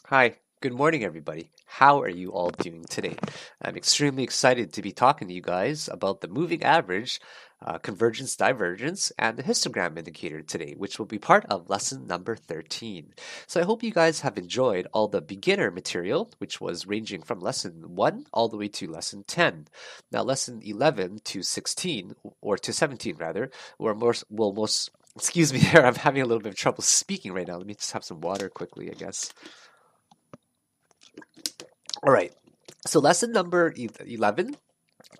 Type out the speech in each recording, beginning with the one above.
Hi, good morning, everybody. How are you all doing today? I'm extremely excited to be talking to you guys about the moving average, convergence, divergence, and the histogram indicator today, which will be part of lesson number 13. So I hope you guys have enjoyed all the beginner material, which was ranging from lesson 1 all the way to lesson 10. Now, lesson 11 to 16, or to 17 rather, will most excuse me there, I'm having a little bit of trouble speaking right now. Let me just have some water quickly, I guess. All right. So lesson number 11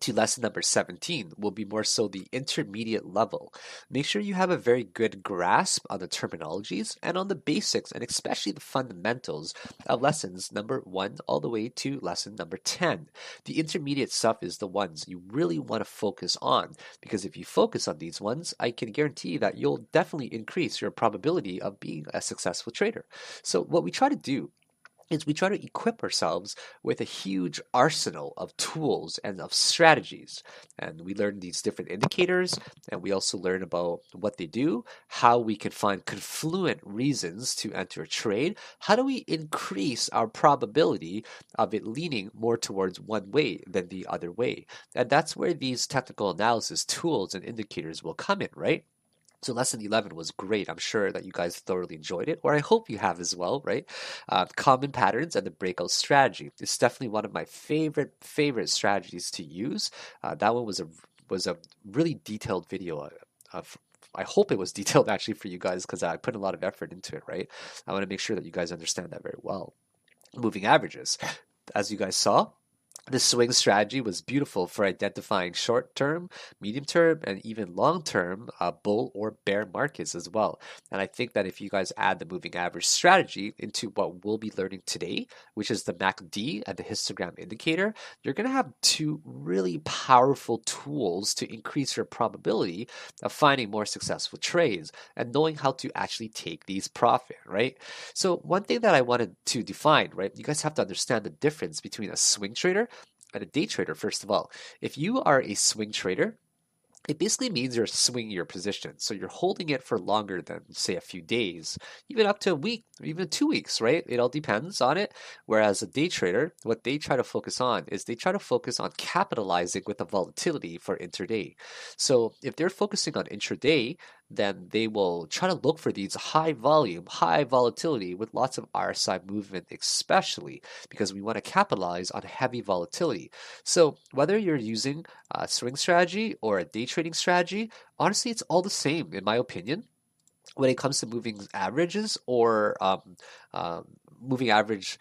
to lesson number 17 will be more so the intermediate level. Make sure you have a very good grasp on the terminologies and on the basics and especially the fundamentals of lessons number 1 all the way to lesson number 10. The intermediate stuff is the ones you really want to focus on because if you focus on these ones, I can guarantee that you'll definitely increase your probability of being a successful trader. So what we try to do is we try to equip ourselves with a huge arsenal of tools and of strategies. And we learn these different indicators, and we also learn about what they do, how we can find confluent reasons to enter a trade, how do we increase our probability of it leaning more towards one way than the other way. And that's where these technical analysis tools and indicators will come in, right? So lesson 11 was great. I'm sure that you guys thoroughly enjoyed it, or I hope you have as well, right? Common patterns and the breakout strategy. It's definitely one of my favorite strategies to use. That one was a really detailed video. Of, I hope it was detailed actually for you guys because I put a lot of effort into it, right? I want to make sure that you guys understand that very well. Moving averages, as you guys saw, the swing strategy was beautiful for identifying short term, medium term, and even long term bull or bear markets as well. And I think that if you guys add the moving average strategy into what we'll be learning today, which is the MACD and the histogram indicator, you're going to have two really powerful tools to increase your probability of finding more successful trades and knowing how to actually take these profit, right? So, one thing that I wanted to define, right, you guys have to understand the difference between a swing trader and a day trader, first of all. If you are a swing trader, it basically means you're swinging your position. So you're holding it for longer than, say, a few days, even up to a week, or even 2 weeks, right? It all depends on it. Whereas a day trader, what they try to focus on is they try to focus on capitalizing with the volatility for intraday. So if they're focusing on intraday, then they will try to look for these high volume, high volatility with lots of RSI movement, especially because we want to capitalize on heavy volatility. So whether you're using a swing strategy or a day trading strategy, honestly, it's all the same in my opinion when it comes to moving averages or moving average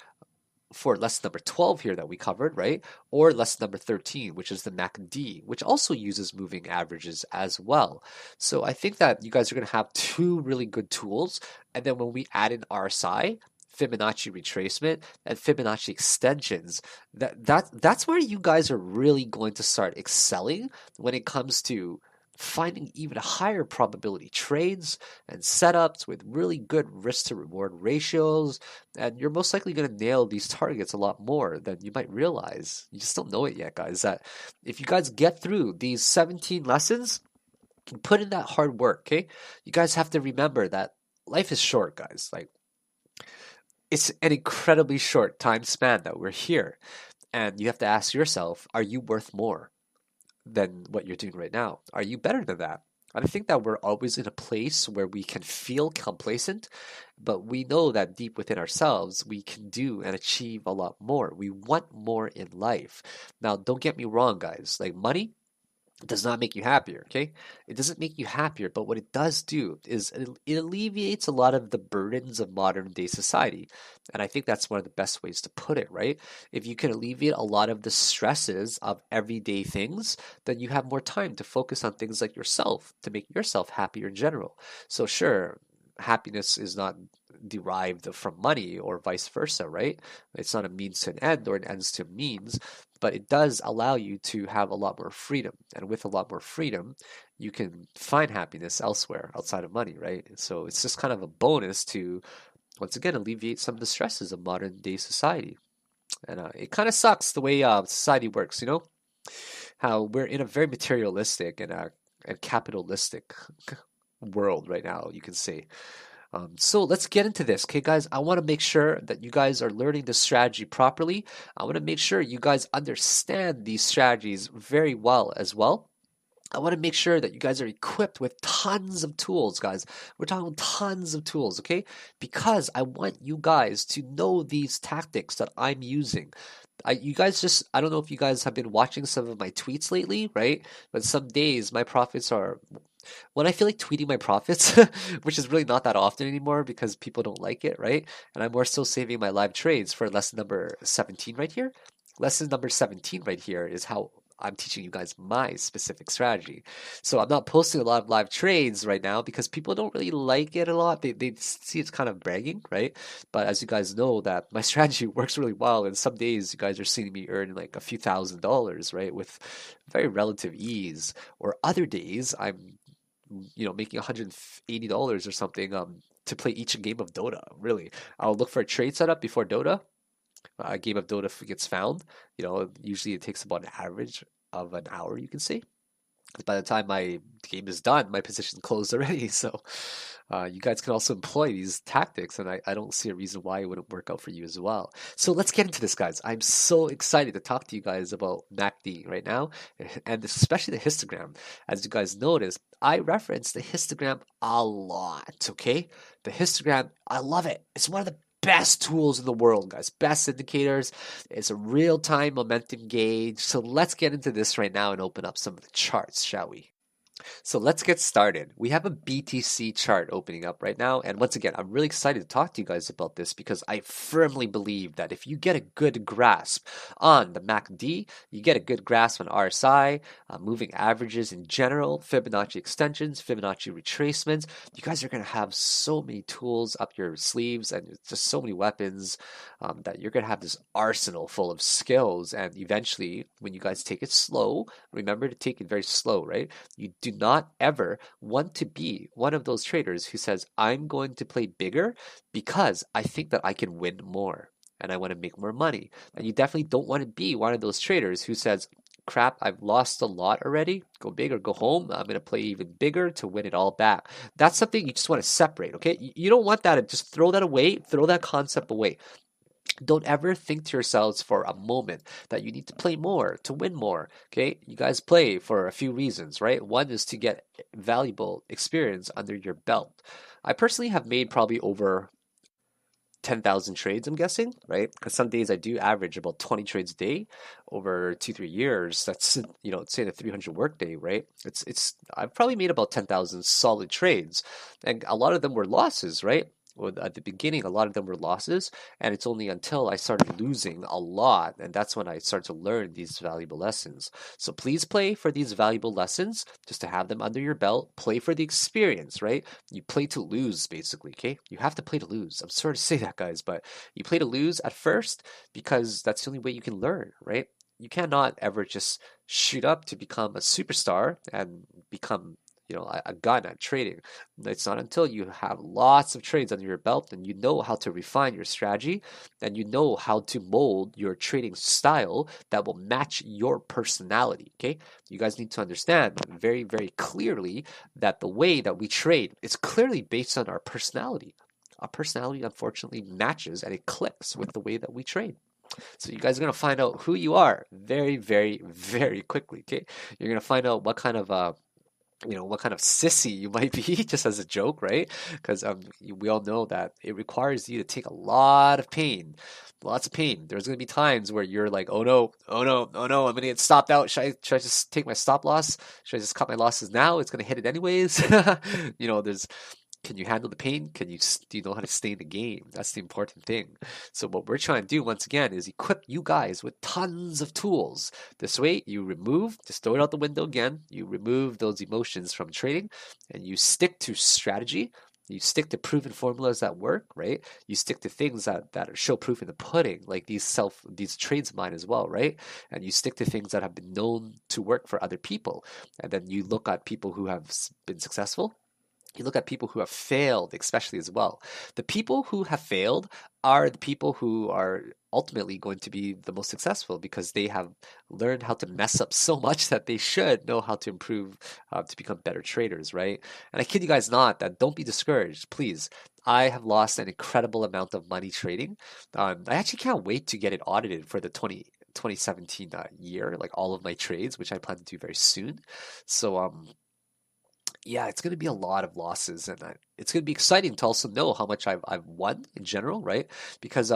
for lesson number 12 here that we covered, right? Or lesson number 13, which is the MACD, which also uses moving averages as well. So I think that you guys are going to have two really good tools. And then when we add in RSI, Fibonacci retracement, and Fibonacci extensions, that's where you guys are really going to start excelling when it comes to finding even higher probability trades and setups with really good risk to reward ratios, and you're most likely going to nail these targets a lot more than you might realize. You just don't know it yet, guys. That if you guys get through these 17 lessons, you put in that hard work, okay? You guys have to remember that life is short, guys. Like, it's an incredibly short time span that we're here. And you have to ask yourself, are you worth more than what you're doing right now? Are you better than that? And I think that we're always in a place where we can feel complacent, but we know that deep within ourselves, we can do and achieve a lot more. We want more in life. Now, don't get me wrong, guys. Like, money does not make you happier, okay? It doesn't make you happier, but what it does do is it alleviates a lot of the burdens of modern day society. And I think that's one of the best ways to put it, right? If you can alleviate a lot of the stresses of everyday things, then you have more time to focus on things like yourself, to make yourself happier in general. So, sure, happiness is not derived from money or vice versa, right? It's not a means to an end or an ends to a means, but it does allow you to have a lot more freedom. And with a lot more freedom, you can find happiness elsewhere outside of money, right? So it's just kind of a bonus to, once again, alleviate some of the stresses of modern day society. And it kind of sucks the way society works, you know? How we're in a very materialistic and capitalistic world right now, you can say. So let's get into this, okay, guys? I want to make sure that you guys are learning the strategy properly. I want to make sure you guys understand these strategies very well as well. I want to make sure that you guys are equipped with tons of tools, guys. We're talking tons of tools, okay? Because I want you guys to know these tactics that I'm using. I don't know if you guys have been watching some of my tweets lately, right? But some days my profits are, when I feel like tweeting my profits, which is really not that often anymore because people don't like it, right? And I'm more so saving my live trades for lesson number 17 right here. Lesson number 17 right here is how I'm teaching you guys my specific strategy. So I'm not posting a lot of live trades right now because people don't really like it a lot. They see it's kind of bragging, right? But as you guys know that my strategy works really well, and some days you guys are seeing me earn like a few $1,000s, right? With very relative ease. Or other days I'm making $180 or something to play each game of Dota. Really, I'll look for a trade setup before Dota. A game of Dota gets found. Usually it takes about an average of an hour, you can say. By the time my game is done, my position closed already. So you guys can also employ these tactics, and I don't see a reason why it wouldn't work out for you as well. So let's get into this, guys. I'm so excited to talk to you guys about MACD right now, and especially the histogram. As you guys notice, I reference the histogram a lot, okay? The histogram, I love it. It's one of the best tools in the world, guys. Best indicators. It's a real-time momentum gauge. So let's get into this right now and open up some of the charts, shall we? So let's get started. We have a BTC chart opening up right now. And once again, I'm really excited to talk to you guys about this because I firmly believe that if you get a good grasp on the MACD, you get a good grasp on RSI, moving averages in general, Fibonacci extensions, Fibonacci retracements, you guys are going to have so many tools up your sleeves and just so many weapons that you're going to have this arsenal full of skills. And eventually, when you guys take it slow, remember to take it very slow, right? You do not ever want to be one of those traders who says, I'm going to play bigger because I think that I can win more and I want to make more money. And you definitely don't want to be one of those traders who says, crap, I've lost a lot already. Go big or go home. I'm going to play even bigger to win it all back. That's something you just want to separate, okay? You don't want that. Just throw that away. Throw that concept away. Don't ever think to yourselves for a moment that you need to play more to win more. Okay, you guys play for a few reasons, right? One is to get valuable experience under your belt. I personally have made probably over 10,000 trades, I'm guessing, right? Because some days I do average about 20 trades a day over 2-3 years. That's, say the 300 work day, right? I've probably made about 10,000 solid trades, and a lot of them were losses, right? Well, at the beginning, a lot of them were losses, and it's only until I started losing a lot, and that's when I started to learn these valuable lessons. So please play for these valuable lessons, just to have them under your belt. Play for the experience, right? You play to lose, basically, okay? You have to play to lose. I'm sorry to say that, guys, but you play to lose at first because that's the only way you can learn, right? You cannot ever just shoot up to become a superstar and become a gun at trading. It's not until you have lots of trades under your belt and you know how to refine your strategy and you know how to mold your trading style that will match your personality. Okay, you guys need to understand very, very clearly that the way that we trade is clearly based on our personality. Our personality unfortunately matches and it clicks with the way that we trade. So you guys are gonna find out who you are very, very, very quickly. Okay, you're gonna find out what kind of what kind of sissy you might be, just as a joke, right? Because we all know that it requires you to take a lot of pain, lots of pain. There's going to be times where you're like, oh no, oh no, oh no, I'm going to get stopped out. Should I just take my stop loss? Should I just cut my losses now? It's going to hit it anyways. There's can you handle the pain? Do you know how to stay in the game? That's the important thing. So what we're trying to do once again is equip you guys with tons of tools. This way just throw it out the window again. You remove those emotions from trading and you stick to strategy. You stick to proven formulas that work, right? You stick to things that show proof in the pudding, like these trades of mine as well, right? And you stick to things that have been known to work for other people. And then you look at people who have been successful You look at people who have failed, especially as well. The people who have failed are the people who are ultimately going to be the most successful because they have learned how to mess up so much that they should know how to improve to become better traders, right? And I kid you guys not that don't be discouraged, please. I have lost an incredible amount of money trading. I actually can't wait to get it audited for the 2017 year, like all of my trades, which I plan to do very soon. So, yeah, it's going to be a lot of losses, and it's going to be exciting to also know how much I've won in general, right? Because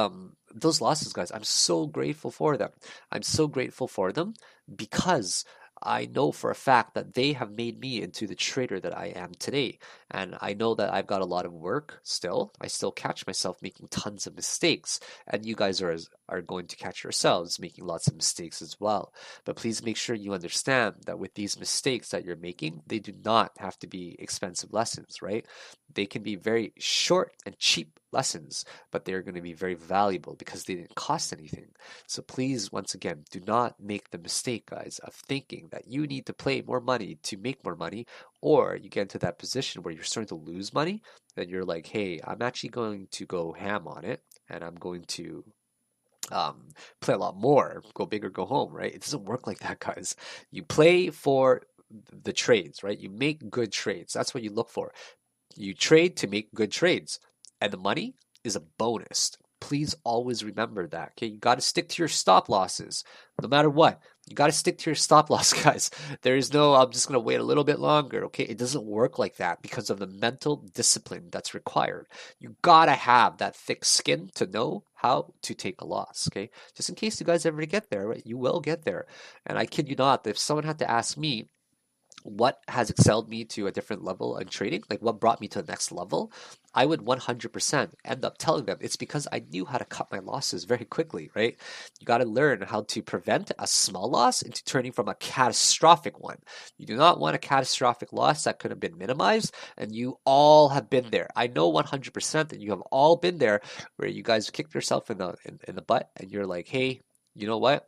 those losses, guys, I'm so grateful for them. I'm so grateful for them because I know for a fact that they have made me into the trader that I am today. And I know that I've got a lot of work still. I still catch myself making tons of mistakes, and you guys are going to catch yourselves making lots of mistakes as well. But please make sure you understand that with these mistakes that you're making, they do not have to be expensive lessons, right? They can be very short and cheap lessons, but they're going to be very valuable because they didn't cost anything. So please, once again, do not make the mistake, guys, of thinking that you need to play more money to make more money, or you get into that position where you're starting to lose money, then you're like, hey, I'm actually going to go ham on it, and I'm going to play a lot more, go big or go home, right? It doesn't work like that, guys. You play for the trades, right? You make good trades. That's what you look for. You trade to make good trades, and the money is a bonus. Please always remember that. Okay, you got to stick to your stop losses no matter what. You got to stick to your stop loss, guys. There is no, I'm just going to wait a little bit longer. Okay, it doesn't work like that because of the mental discipline that's required. You got to have that thick skin to know how to take a loss. Okay, just in case you guys ever get there, right? You will get there. And I kid you not, if someone had to ask me, what has excelled me to a different level in trading, like what brought me to the next level, I would 100% end up telling them it's because I knew how to cut my losses very quickly, right? You got to learn how to prevent a small loss into turning from a catastrophic one. You do not want a catastrophic loss that could have been minimized, and you all have been there. I know 100% that you have all been there where you guys kicked yourself in the butt and you're like, hey, you know what?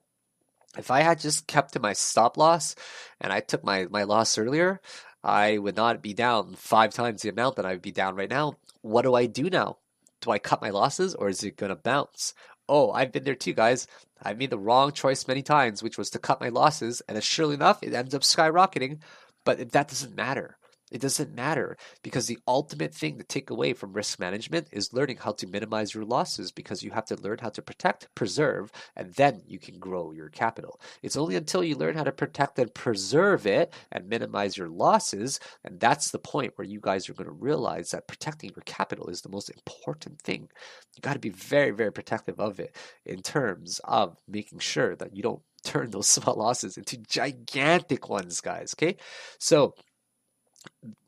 If I had just kept to my stop loss and I took my loss earlier, I would not be down 5 times the amount that I would be down right now. What do I do now? Do I cut my losses or is it going to bounce? Oh, I've been there too, guys. I made the wrong choice many times, which was to cut my losses, and surely enough, it ends up skyrocketing. But that doesn't matter. It doesn't matter because the ultimate thing to take away from risk management is learning how to minimize your losses because you have to learn how to protect, preserve, and then you can grow your capital. It's only until you learn how to protect and preserve it and minimize your losses, and that's the point where you guys are going to realize that protecting your capital is the most important thing. You got to be very, very protective of it in terms of making sure that you don't turn those small losses into gigantic ones, guys. Okay, so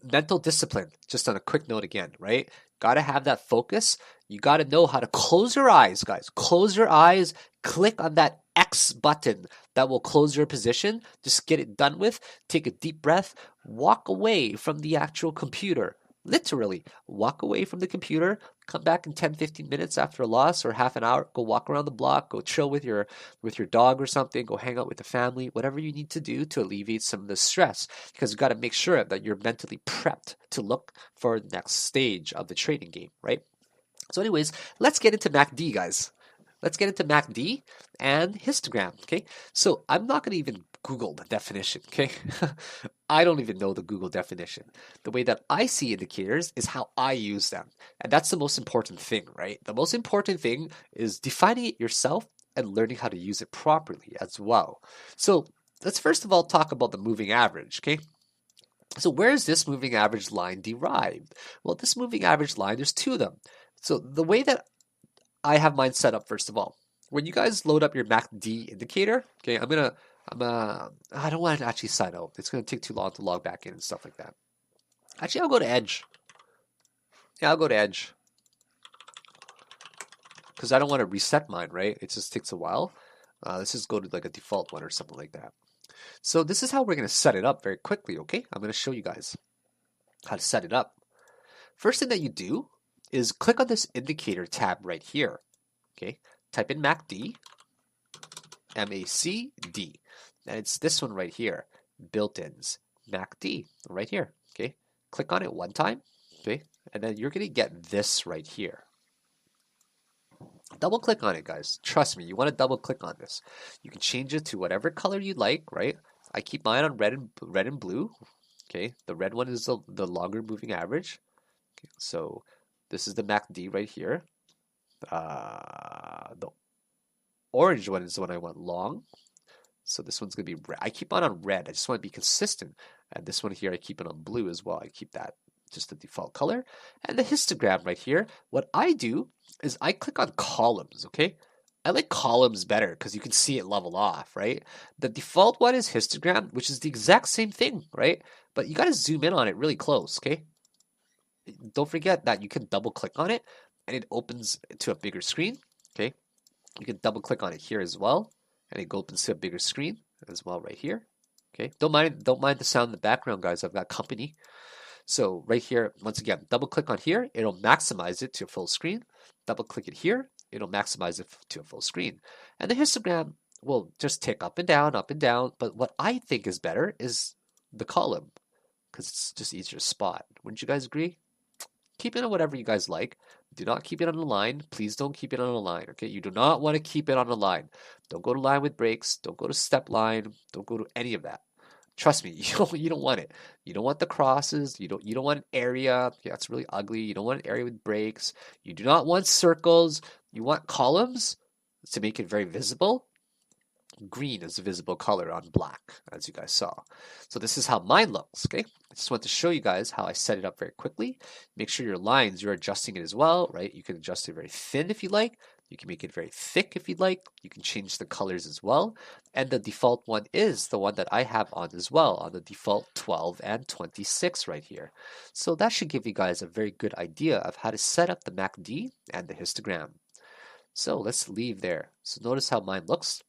mental discipline, just on a quick note again, right? Got to have that focus. You got to know how to close your eyes, guys. Close your eyes, click on that X button that will close your position. Just get it done with. Take a deep breath. Walk away from the actual computer. Literally, walk away from the computer. Come back in 10, 15 minutes after a loss or half an hour. Go walk around the block. Go chill with your dog or something. Go hang out with the family. Whatever you need to do to alleviate some of the stress, because you got to make sure that you're mentally prepped to look for the next stage of the trading game, right? So, anyways, let's get into MACD, guys. Let's get into MACD and histogram, okay? So I'm not going to even Google the definition, okay? I don't even know the Google definition. The way that I see indicators is how I use them. And that's the most important thing, right? The most important thing is defining it yourself and learning how to use it properly as well. So let's first of all talk about the moving average, okay? So where is this moving average line derived? Well, this moving average line, there's two of them. So the way that I have mine set up first of all. When you guys load up your MACD indicator, okay, I don't want to actually sign out. It's gonna take too long to log back in and stuff like that. Actually, I'll go to Edge. Yeah, I'll go to Edge because I don't want to reset mine, right? It just takes a while. Let's just go to like a default one or something like that. So this is how we're gonna set it up very quickly, okay? I'm gonna show you guys how to set it up. First thing that you do is click on this indicator tab right here. Okay, type in MACD, MACD, and it's this one right here, built-ins, MACD, right here. Okay, click on it one time, okay? And then you're going to get this right here. Double click on it, guys. Trust me, you want to double click on this. You can change it to whatever color you like, right? I keep mine on red and blue. Okay, the red one is the longer moving average. Okay, so this is the MACD right here. The orange one is the one I want long. So this one's gonna be red. I keep on red. I just want to be consistent. And this one here, I keep it on blue as well. I keep that just the default color. And the histogram right here, what I do is I click on columns, okay? I like columns better because you can see it level off, right? The default one is histogram, which is the exact same thing, right? But you got to zoom in on it really close, okay? Don't forget that you can double click on it and it opens to a bigger screen, okay? You can double click on it here as well and it opens to a bigger screen as well right here, okay? Don't mind the sound in the background, guys. I've got company. So right here, once again, double click on here, it'll maximize it to a full screen. Double click it here, it'll maximize it to a full screen. And the histogram will just tick up and down, but what I think is better is the column because it's just easier to spot. Wouldn't you guys agree? Keep it on whatever you guys like. Do not keep it on a line. Please don't keep it on a line, okay? You do not want to keep it on a line. Don't go to line with breaks. Don't go to step line. Don't go to any of that. Trust me, you don't want it. You don't want the crosses. You don't want an area. Yeah, it's really ugly. You don't want an area with breaks. You do not want circles. You want columns to make it very visible. Green is a visible color on black, as you guys saw. So this is how mine looks, okay? I just want to show you guys how I set it up very quickly. Make sure your lines, you're adjusting it as well, right? You can adjust it very thin if you like. You can make it very thick if you'd like. You can change the colors as well. And the default one is the one that I have on as well, on the default 12 and 26 right here. So that should give you guys a very good idea of how to set up the MACD and the histogram. So let's leave there. So notice how mine looks.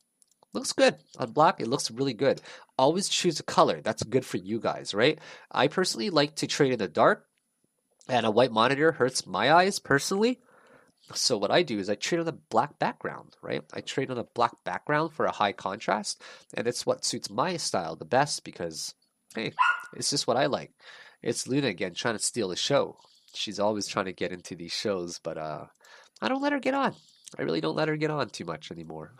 Looks good. On black, it looks really good. Always choose a color. That's good for you guys, right? I personally like to trade in the dark, and a white monitor hurts my eyes personally. So what I do is I trade on a black background, right? I trade on a black background for a high contrast, and it's what suits my style the best because, hey, it's just what I like. It's Luna again trying to steal the show. She's always trying to get into these shows, but I don't let her get on. I really don't let her get on too much anymore.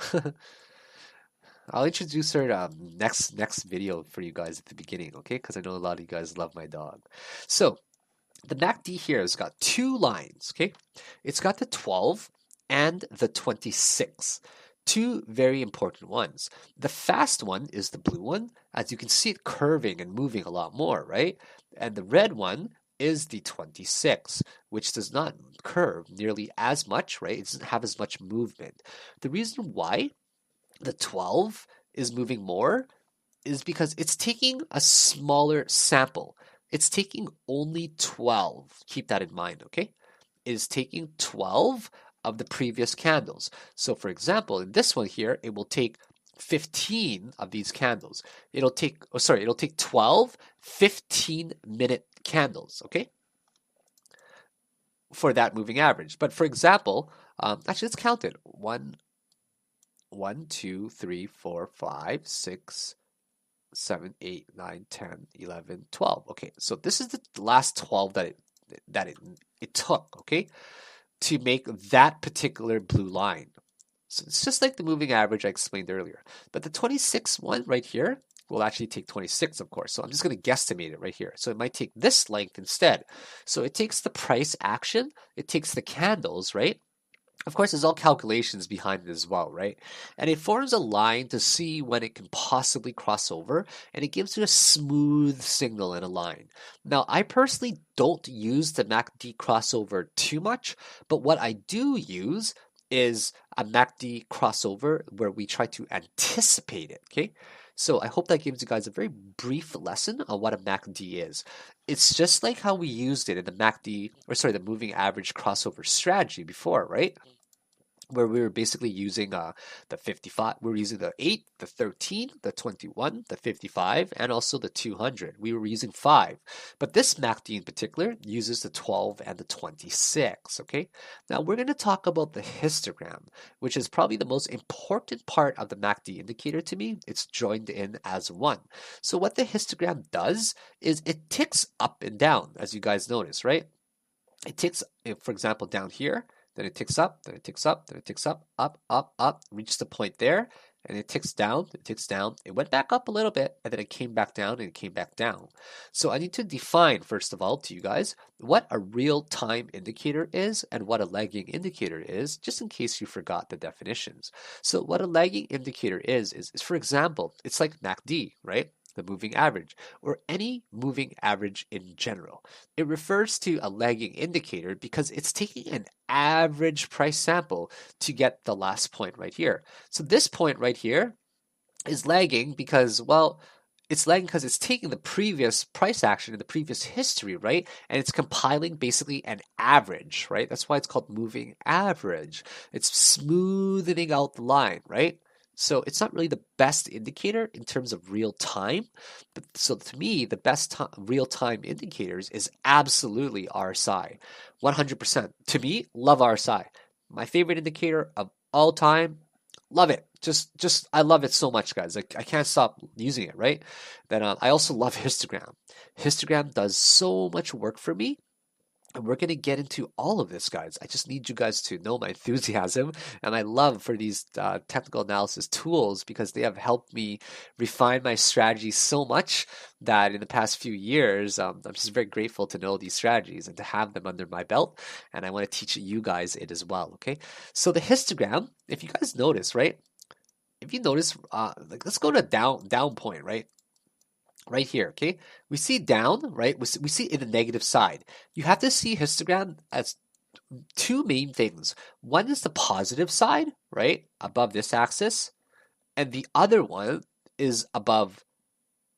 I'll introduce her next video for you guys at the beginning, okay? Because I know a lot of you guys love my dog. So the MACD here has got two lines, okay? It's got the 12 and the 26. Two very important ones. The fast one is the blue one, as you can see it curving and moving a lot more, right? And the red one is the 26, which does not curve nearly as much, right? It doesn't have as much movement. The reason why the 12 is moving more is because it's taking a smaller sample. It's taking only 12. Keep that in mind, okay? It is taking 12 of the previous candles. So for example, in this one here, it will take 15 of these candles. It'll take 12 15-minute candles, okay? For that moving average. But for example, actually let's count it. 1, 2, 3, 4, 5, 6, 7, 8, 9, 10, 11, 12. Okay, so this is the last 12 that it took, okay, to make that particular blue line. So it's just like the moving average I explained earlier. But the 26 one right here will actually take 26, of course. So I'm just going to guesstimate it right here. So it might take this length instead. So it takes the price action, it takes the candles, right? Of course, there's all calculations behind it as well, right? And it forms a line to see when it can possibly cross over, and it gives you a smooth signal in a line. Now, I personally don't use the MACD crossover too much, but what I do use is a MACD crossover where we try to anticipate it, okay? So I hope that gives you guys a very brief lesson on what a MACD is. It's just like how we used it in the moving average crossover strategy before, right? Where we were basically using the 55, we were using the 8, the 13, the 21, the 55, and also the 200. We were using 5. But this MACD in particular uses the 12 and the 26, okay? Now we're going to talk about the histogram, which is probably the most important part of the MACD indicator to me. It's joined in as one. So what the histogram does is it ticks up and down, as you guys notice, right? it ticks, for example, down here, then it ticks up, then it ticks up, then it ticks up, up, up, up, reaches the point there, and it ticks down, it ticks down. It went back up a little bit, and then it came back down, and it came back down. So I need to define, first of all, to you guys, what a real-time indicator is and what a lagging indicator is, just in case you forgot the definitions. So what a lagging indicator is for example, it's like MACD, right? The moving average, or any moving average in general. It refers to a lagging indicator because it's taking an average price sample to get the last point right here. So this point right here is lagging because, well, it's lagging because it's taking the previous price action in the previous history, right? And it's compiling basically an average, right? That's why it's called moving average. It's smoothing out the line, right? So it's not really the best indicator in terms of real time. But so to me, the best real time indicators is absolutely RSI. 100%. To me, love RSI. My favorite indicator of all time. Love it. Just I love it so much, guys. Like I can't stop using it, right? Then I also love histogram. Histogram does so much work for me. And we're going to get into all of this, guys. I just need you guys to know my enthusiasm and my love for these technical analysis tools because they have helped me refine my strategy so much that in the past few years, I'm just very grateful to know these strategies and to have them under my belt. And I want to teach you guys it as well, okay? So the histogram, if you guys notice, right? If you notice, like let's go to down point, right? Right here, okay? We see down, right? We see in the negative side. You have to see histogram as two main things. One is the positive side, right? Above this axis. And the other one is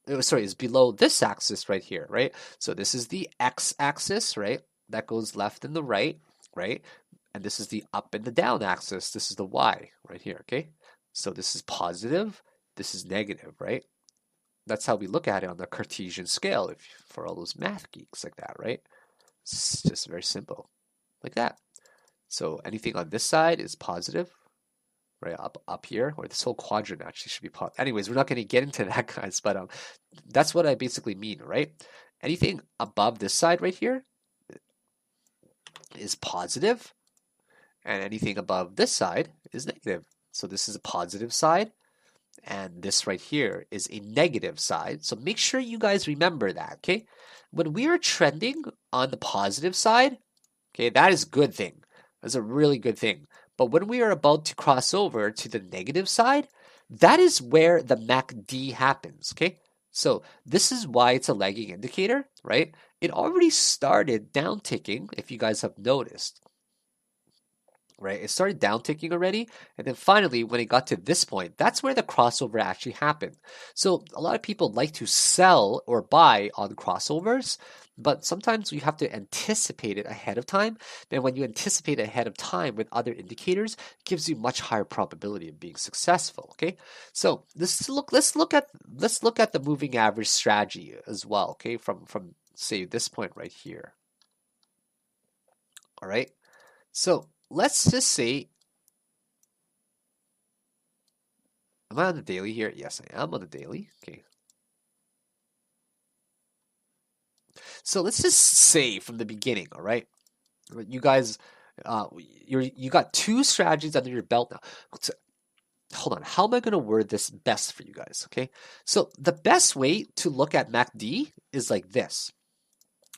is below this axis right here, right? So this is the x-axis, right? That goes left and the right, right? And this is the up and the down axis. This is the y right here, okay? So this is positive, this is negative, right? That's how we look at it on the Cartesian scale for all those math geeks like that, right? It's just very simple, like that. So anything on this side is positive, right? Up here, or this whole quadrant actually should be positive. Anyways, we're not going to get into that, guys, but that's what I basically mean, right? Anything above this side right here is positive, and anything above this side is negative. So this is a positive side, and this right here is a negative side. So make sure you guys remember that, okay? When we are trending on the positive side, okay, that is a good thing. That's a really good thing. But when we are about to cross over to the negative side, that is where the MACD happens, okay? So this is why it's a lagging indicator, right? It already started down ticking, if you guys have noticed. Right? It started downticking already, and then finally, when it got to this point, that's where the crossover actually happened. So a lot of people like to sell or buy on crossovers, but sometimes you have to anticipate it ahead of time. Then when you anticipate ahead of time with other indicators, it gives you much higher probability of being successful. Okay, so let's look at the moving average strategy as well. Okay, from say this point right here. All right, so let's just say, am I on the daily here? Yes, I am on the daily. Okay. So let's just say from the beginning, all right? You guys, you got two strategies under your belt now. So, hold on, how am I going to word this best for you guys? Okay, so the best way to look at MACD is like this.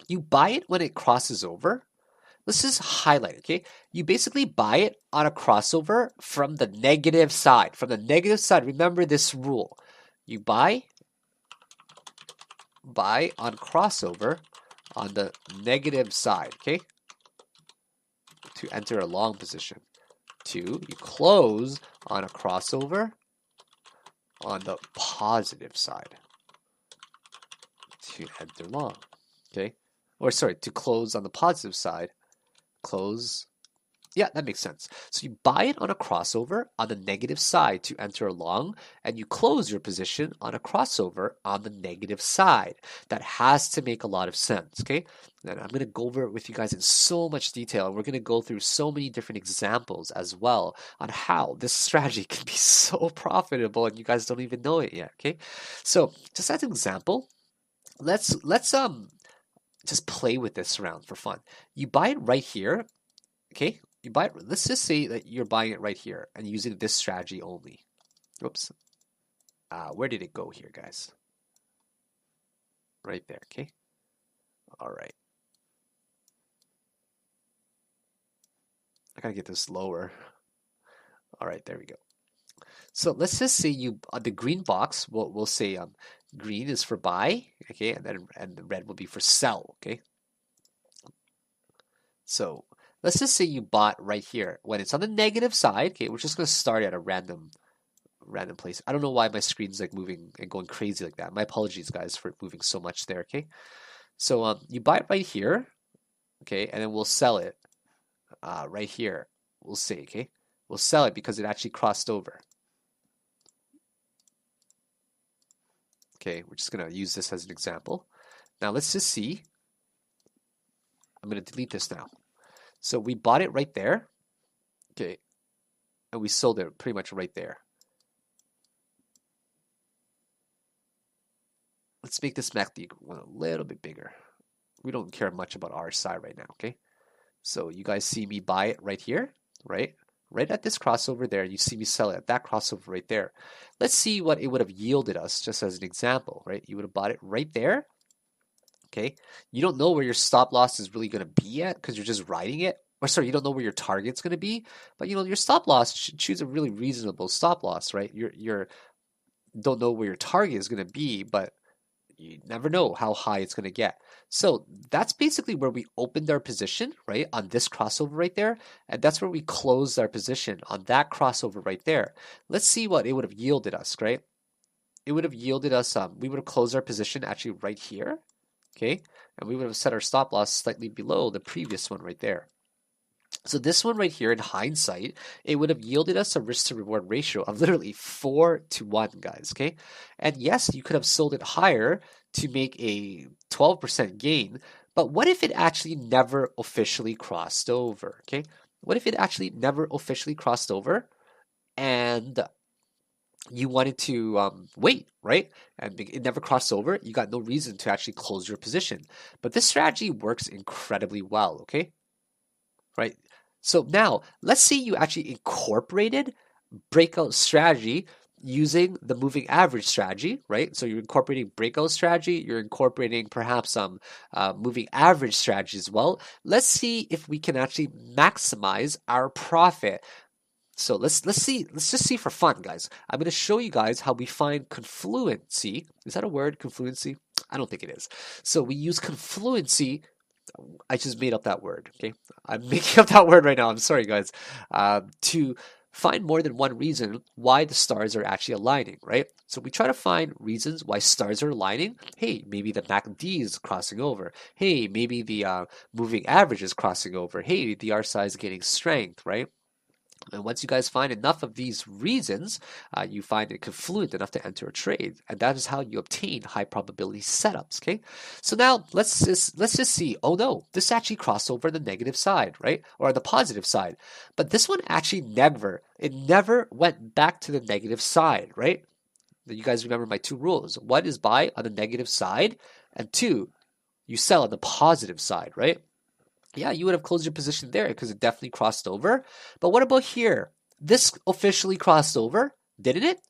You buy it when it crosses over. Let's just highlight, okay? You basically buy it on a crossover from the negative side. From the negative side, remember this rule. You buy on crossover on the negative side, okay? To enter a long position. 2, you close on a crossover on the positive side to enter long, okay? Or sorry, to close on the positive side, close. Yeah, that makes sense. So you buy it on a crossover on the negative side to enter a long, and you close your position on a crossover on the negative side. That has to make a lot of sense, okay? And I'm going to go over it with you guys in so much detail. We're going to go through so many different examples as well on how this strategy can be so profitable and you guys don't even know it yet, okay? So just as an example, let's just play with this around for fun. You buy it right here, okay? You buy it, let's just say that you're buying it right here and using this strategy only. Oops. Where did it go here, guys? Right there, okay? All right. I gotta get this lower. All right, there we go. So let's just say you on the green box, we'll say green is for buy, okay, and the red will be for sell, okay. So let's just say you bought right here when it's on the negative side, okay. We're just gonna start at a random place. I don't know why my screen's like moving and going crazy like that. My apologies, guys, for moving so much there, okay. So you buy it right here, okay, and then we'll sell it right here. We'll say, okay, we'll sell it because it actually crossed over. Okay, we're just going to use this as an example. Now let's just see. I'm going to delete this now. So we bought it right there. Okay, and we sold it pretty much right there. Let's make this MACD one a little bit bigger. We don't care much about RSI right now, okay? So you guys see me buy it right here, right? Right at this crossover there, you see me sell it at that crossover right there. Let's see what it would have yielded us, just as an example, right? You would have bought it right there, okay? You don't know where your stop loss is really going to be at because you're just riding it. Or sorry, you don't know where your target's going to be, but you know your stop loss. Choose a really reasonable stop loss, right? You're don't know where your target is going to be, but you never know how high it's going to get. So that's basically where we opened our position, right, on this crossover right there. And that's where we closed our position on that crossover right there. Let's see what it would have yielded us, right? It would have yielded us, we would have closed our position actually right here, okay? And we would have set our stop loss slightly below the previous one right there. So this one right here, in hindsight, it would have yielded us a risk to reward ratio of literally 4-1, guys, okay? And yes, you could have sold it higher to make a 12% gain, but what if it actually never officially crossed over, okay? What if it actually never officially crossed over and you wanted to wait, right? And it never crossed over. You got no reason to actually close your position. But this strategy works incredibly well, okay? Right? So now let's say you actually incorporated breakout strategy using the moving average strategy, right? So you're incorporating breakout strategy, you're incorporating perhaps some moving average strategy as well. Let's see if we can actually maximize our profit. So let's just see for fun, guys. I'm going to show you guys how we find confluency. Is that a word, confluency? I don't think it is. So we use confluency. I just made up that word, okay? I'm making up that word right now. I'm sorry, guys. To find more than one reason why the stars are actually aligning, right? So we try to find reasons why stars are aligning. Hey, maybe the MACD is crossing over. Hey, maybe the moving average is crossing over. Hey, the RSI is getting strength, right? And once you guys find enough of these reasons, you find it confluent enough to enter a trade, and that is how you obtain high probability setups. Okay, so now let's just see. Oh no, this actually crossed over the negative side, right, or the positive side. But this one actually never went back to the negative side, right? You guys remember my two rules. One is buy on the negative side, and two, you sell on the positive side, right? Yeah, you would have closed your position there because it definitely crossed over. But what about here? This officially crossed over, didn't it?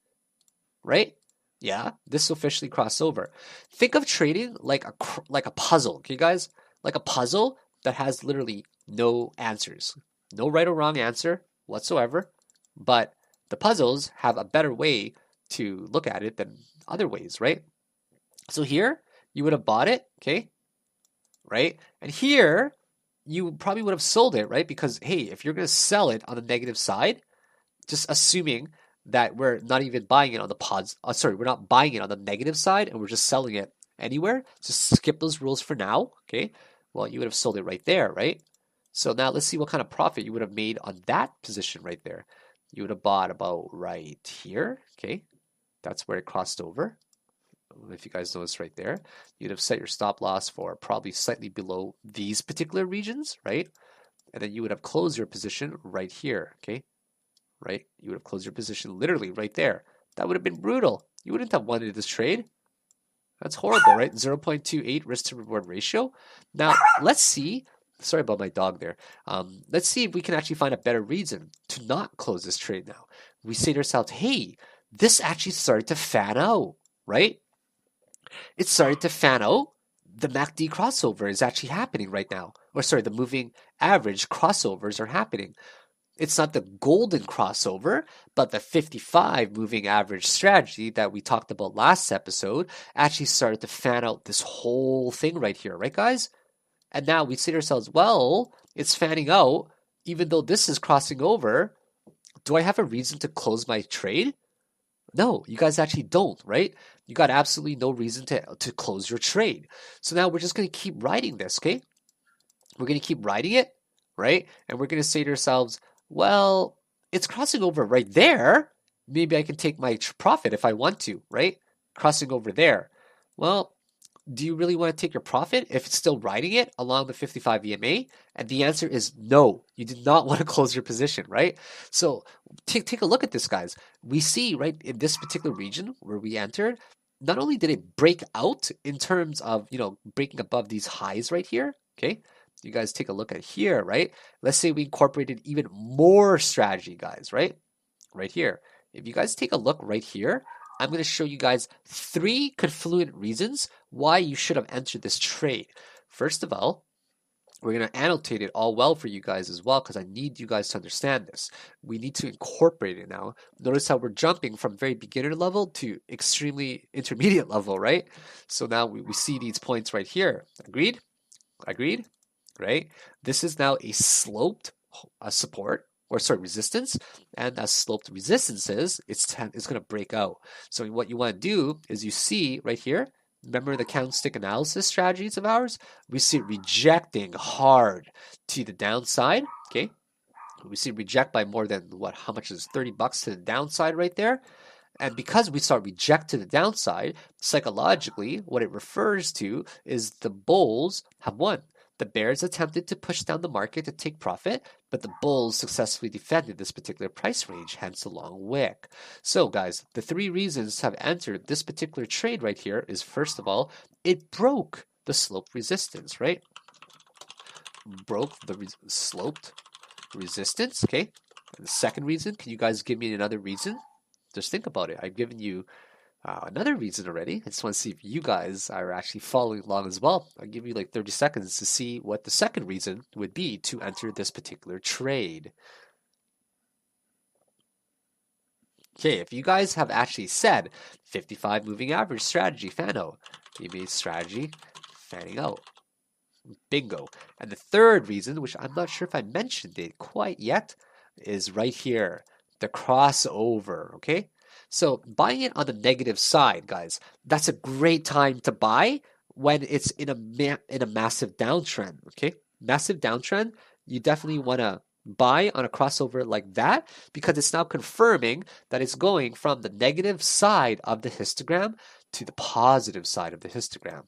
Right? Yeah, this officially crossed over. Think of trading like a puzzle, okay, guys? Like a puzzle that has literally no answers, no right or wrong answer whatsoever. But the puzzles have a better way to look at it than other ways, right? So here you would have bought it, okay, right? And here you probably would have sold it, right? Because, hey, if you're going to sell it on the negative side, just assuming that we're not even buying it on the we're not buying it on the negative side and we're just selling it anywhere. Just skip those rules for now, okay? Well, you would have sold it right there, right? So now let's see what kind of profit you would have made on that position right there. You would have bought about right here, okay? That's where it crossed over. If you guys notice right there, you'd have set your stop loss for probably slightly below these particular regions, right? And then you would have closed your position right here, okay? Right? You would have closed your position literally right there. That would have been brutal. You wouldn't have wanted this trade. That's horrible, right? 0.28 risk to reward ratio. Now, let's see. Sorry about my dog there. Let's see if we can actually find a better reason to not close this trade now. We say to ourselves, hey, this actually started to fan out, right? It started to fan out. The MACD crossover is actually happening right now. Or sorry, the moving average crossovers are happening. It's not the golden crossover, but the 55 moving average strategy that we talked about last episode actually started to fan out this whole thing right here, right, guys? And now we say to ourselves, well, it's fanning out, even though this is crossing over. Do I have a reason to close my trade? No, you guys actually don't, right? You got absolutely no reason to close your trade. So now we're just going to keep riding this, okay? We're going to keep riding it, right? And we're going to say to ourselves, well, it's crossing over right there. Maybe I can take my profit if I want to, right? Crossing over there. Well, do you really want to take your profit if it's still riding it along the 55 EMA? And the answer is no. You do not want to close your position, right? So take a look at this, guys. We see right in this particular region where we entered, not only did it break out in terms of, breaking above these highs right here, okay? You guys take a look at here, right? Let's say we incorporated even more strategy, guys, right? Right here. If you guys take a look right here, I'm going to show you guys 3 confluent reasons why you should have entered this trade. First of all, we're going to annotate it all well for you guys as well because I need you guys to understand this. We need to incorporate it now. Notice how we're jumping from very beginner level to extremely intermediate level, right? So now we see these points right here. Agreed? Agreed? Right? This is now a sloped support, or sorry, resistance, and as sloped resistances, it's going to break out. So what you want to do is you see right here, remember the candlestick analysis strategies of ours? We see it rejecting hard to the downside, okay? We see reject by more than how much is $30 to the downside right there? And because we saw reject to the downside, psychologically, what it refers to is the bulls have won. The bears attempted to push down the market to take profit, but the bulls successfully defended this particular price range, hence the long wick. So guys, the 3 reasons to have entered this particular trade right here is, first of all, it broke the slope resistance, right? Broke the sloped resistance, okay? And the second reason, can you guys give me another reason? Just think about it. I've given you another reason already. I just want to see if you guys are actually following along as well. I'll give you like 30 seconds to see what the second reason would be to enter this particular trade. Okay, if you guys have actually said 55 moving average strategy, fan out, EMA strategy, fanning out. Bingo. And the third reason, which I'm not sure if I mentioned it quite yet, is right here, the crossover, okay? So buying it on the negative side, guys, that's a great time to buy when it's in a massive downtrend, okay? Massive downtrend, you definitely want to buy on a crossover like that because it's now confirming that it's going from the negative side of the histogram to the positive side of the histogram.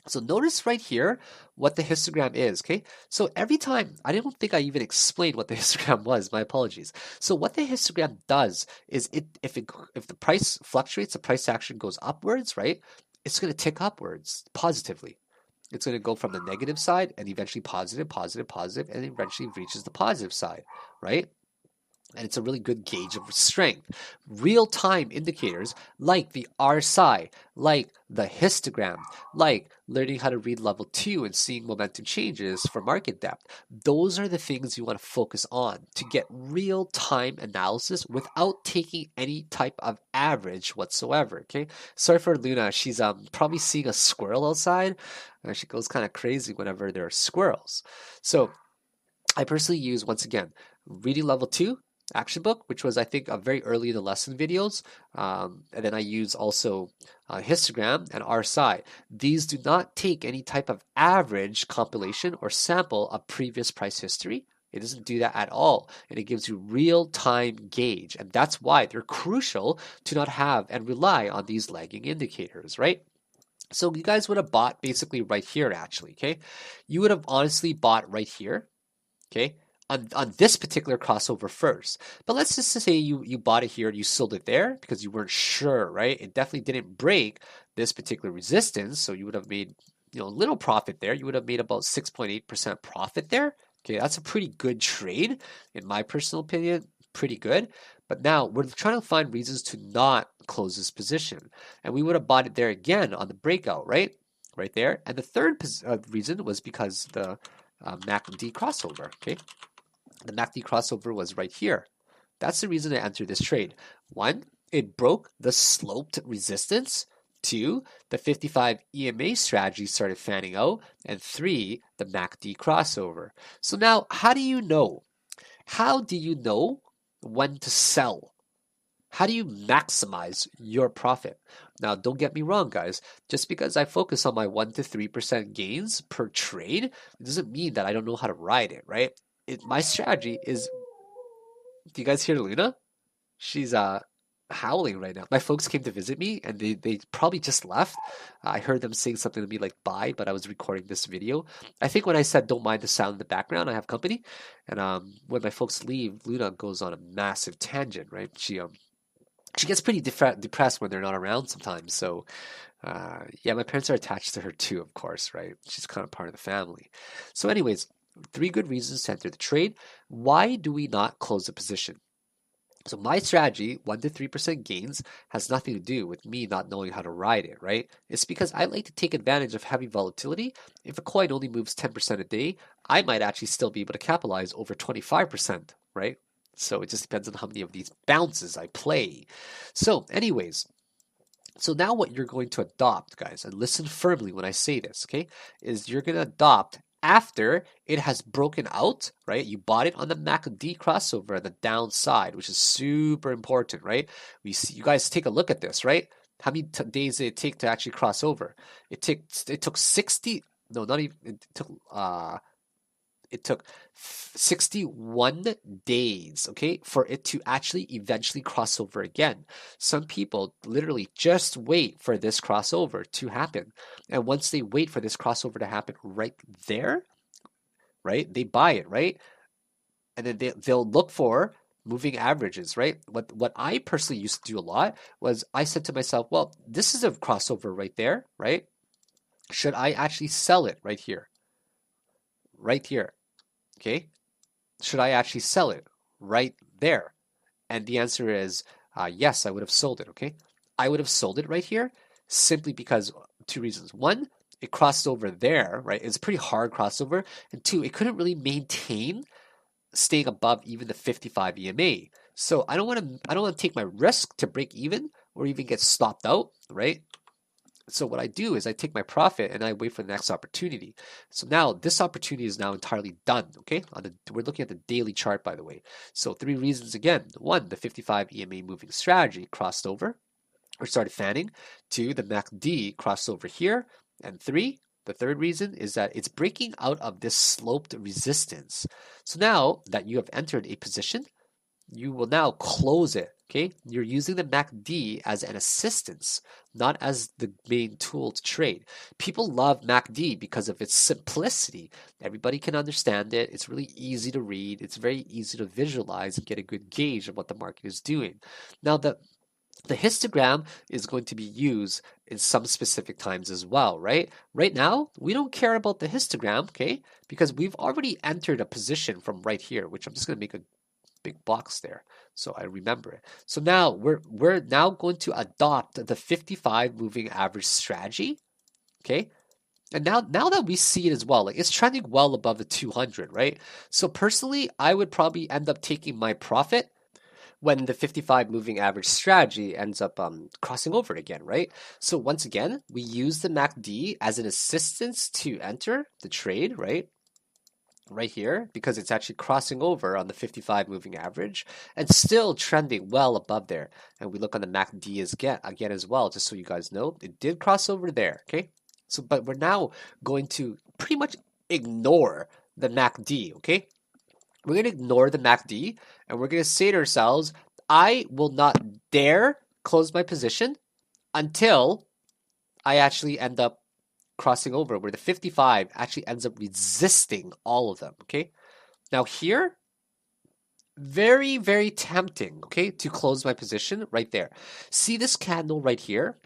So notice right here what the histogram is, okay? So every time, I don't think I even explained what the histogram was, my apologies. So what the histogram does is if the price fluctuates, the price action goes upwards, right? It's going to tick upwards positively. It's going to go from the negative side and eventually positive, positive, positive, and eventually reaches the positive side, right? And it's a really good gauge of strength. Real-time indicators like the RSI, like the histogram, like learning how to read level 2 and seeing momentum changes for market depth. Those are the things you want to focus on to get real-time analysis without taking any type of average whatsoever, okay? Sorry for Luna. She's probably seeing a squirrel outside. She goes kind of crazy whenever there are squirrels. So I personally use, once again, reading level 2, action book, which was, I think, very early in the lesson videos. And then I use also histogram and RSI. These do not take any type of average compilation or sample of previous price history. It doesn't do that at all. And it gives you real-time gauge. And that's why they're crucial to not have and rely on these lagging indicators, right? So you guys would have bought basically right here, actually, okay? You would have honestly bought right here, okay? on this particular crossover first. But let's just say you bought it here and you sold it there because you weren't sure, right? It definitely didn't break this particular resistance, so you would have made a little profit there. You would have made about 6.8% profit there. Okay, that's a pretty good trade, in my personal opinion. Pretty good. But now we're trying to find reasons to not close this position, and we would have bought it there again on the breakout, right? Right there. And the third reason was because the MACD crossover. Okay, the MACD crossover was right here. That's the reason I entered this trade. One, it broke the sloped resistance. Two, the 55 EMA strategy started fanning out. And three, the MACD crossover. So now, how do you know? How do you know when to sell? How do you maximize your profit? Now, don't get me wrong, guys. Just because I focus on my 1 to 3% gains per trade, it doesn't mean that I don't know how to ride it, right? My strategy is. Do you guys hear Luna? She's howling right now. My folks came to visit me and they probably just left. I heard them saying something to me like bye, but I was recording this video. I think when I said don't mind the sound in the background, I have company. And when my folks leave, Luna goes on a massive tangent, right? She gets pretty depressed when they're not around sometimes. So yeah, my parents are attached to her too, of course, right? She's kind of part of the family. So anyways, 3 good reasons to enter the trade. Why do we not close the position? So my strategy, 1 to 3% gains, has nothing to do with me not knowing how to ride it, right? It's because I like to take advantage of heavy volatility. If a coin only moves 10% a day, I might actually still be able to capitalize over 25%, right? So it just depends on how many of these bounces I play. So anyways, so now what you're going to adopt, guys, and listen firmly when I say this, okay, is you're going to adopt after it has broken out, right? You bought it on the MACD crossover at the downside, which is super important, right? We see, you guys take a look at this, right? How many days did it take to actually cross over? It took 60, no, not even, it took 61 days, okay, for it to actually eventually cross over again. Some people literally just wait for this crossover to happen. And once they wait for this crossover to happen right there, right, they buy it, right? And then they'll look for moving averages, right? What I personally used to do a lot was I said to myself, well, this is a crossover right there, right? Should I actually sell it right here? Right here. Okay, should I actually sell it right there? And the answer is yes, I would have sold it. Okay, I would have sold it right here simply because 2 reasons. One, it crossed over there, right? It's a pretty hard crossover. And 2, it couldn't really maintain staying above even the 55 EMA. So I don't want to take my risk to break even or even get stopped out, right? So what I do is I take my profit and I wait for the next opportunity. So now this opportunity is now entirely done. Okay, we're looking at the daily chart, by the way. So 3 reasons again. 1, the 55 EMA moving strategy crossed over or started fanning. 2, the MACD crossed over here. And 3, the third reason is that it's breaking out of this sloped resistance. So now that you have entered a position, you will now close it. Okay, you're using the MACD as an assistance, not as the main tool to trade. People love MACD because of its simplicity. Everybody can understand it. It's really easy to read. It's very easy to visualize and get a good gauge of what the market is doing. Now, the histogram is going to be used in some specific times as well, right? Right now, we don't care about the histogram, okay? Because we've already entered a position from right here, which I'm just going to make a big box there so I remember it. So now we're now going to adopt the 55 moving average strategy, okay? And now that we see it as well, like it's trending well above the 200, right? So personally, I would probably end up taking my profit when the 55 moving average strategy ends up crossing over again, right? So once again, we use the MACD as an assistance to enter the trade, right? Right here, because it's actually crossing over on the 55 moving average and still trending well above there. And we look on the MACD again as well, just so you guys know, it did cross over there, okay? So, but we're now going to pretty much ignore the MACD, okay? We're going to ignore the MACD and we're going to say to ourselves, I will not dare close my position until I actually end up crossing over where the 55 actually ends up resisting all of them, okay? Now here, very, very tempting, okay, to close my position right there. See this candle right here?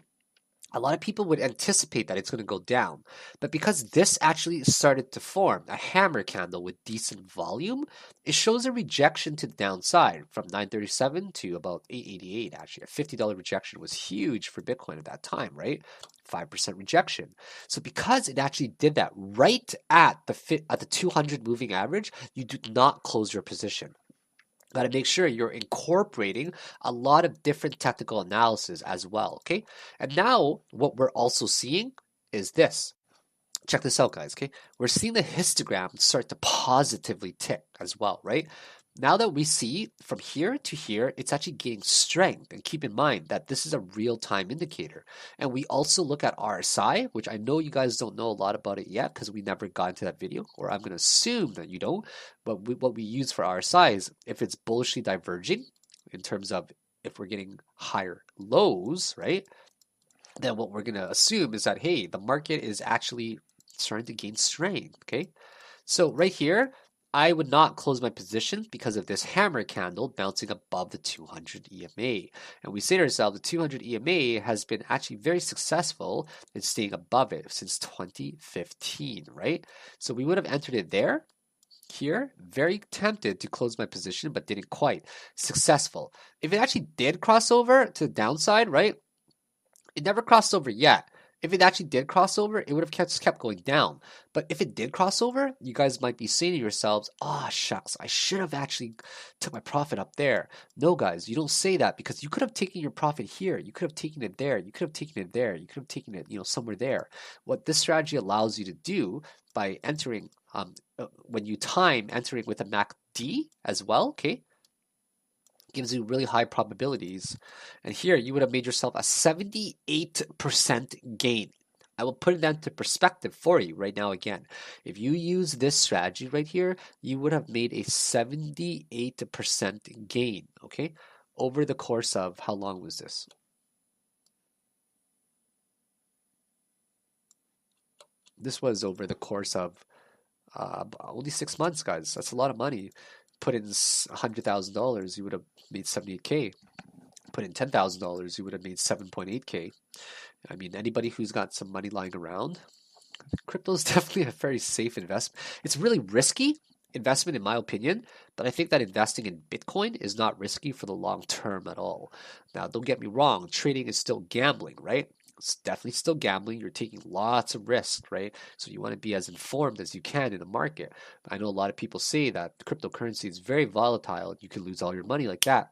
A lot of people would anticipate that it's going to go down, but because this actually started to form a hammer candle with decent volume, it shows a rejection to the downside from 937 to about 888. Actually, a $50 rejection was huge for Bitcoin at that time, right? 5% rejection. So because it actually did that right at the 200 moving average, you do not close your position. Got to make sure you're incorporating a lot of different technical analysis as well, okay? And now what we're also seeing is this. Check this out, guys, okay? We're seeing the histogram start to positively tick as well, right? Now that we see from here to here, it's actually gaining strength. And keep in mind that this is a real-time indicator. And we also look at RSI, which I know you guys don't know a lot about it yet because we never got into that video, or I'm going to assume that you don't. But what we use for RSI is if it's bullishly diverging in terms of if we're getting higher lows, right? Then what we're going to assume is that, hey, the market is actually starting to gain strength, okay? So right here, I would not close my position because of this hammer candle bouncing above the 200 EMA. And we say to ourselves, the 200 EMA has been actually very successful in staying above it since 2015, right? So we would have entered it there. Here, very tempted to close my position, but didn't quite. Successful. If it actually did cross over to the downside, right? It never crossed over yet. If it actually did cross over, it would have kept going down. But if it did cross over, you guys might be saying to yourselves, oh, shucks, I should have actually took my profit up there. No, guys, you don't say that because you could have taken your profit here. You could have taken it there. You could have taken it there. You could have taken it, somewhere there. What this strategy allows you to do by entering, when you time entering with a MACD as well, okay? Gives you really high probabilities. And here you would have made yourself a 78% gain. I will put it into perspective for you right now again. If you use this strategy right here, you would have made a 78% gain, okay? Over the course of, how long was this? This was over the course of only 6 months, guys. That's a lot of money. Put in $100,000, you would have made 78K. Put in $10,000, you would have made 7.8K. I mean, anybody who's got some money lying around, crypto is definitely a very safe investment. It's really risky investment in my opinion, but I think that investing in Bitcoin is not risky for the long term at all. Now, don't get me wrong, trading is still gambling, right? It's definitely still gambling. You're taking lots of risk, right? So you want to be as informed as you can in the market. I know a lot of people say that cryptocurrency is very volatile. You can lose all your money like that.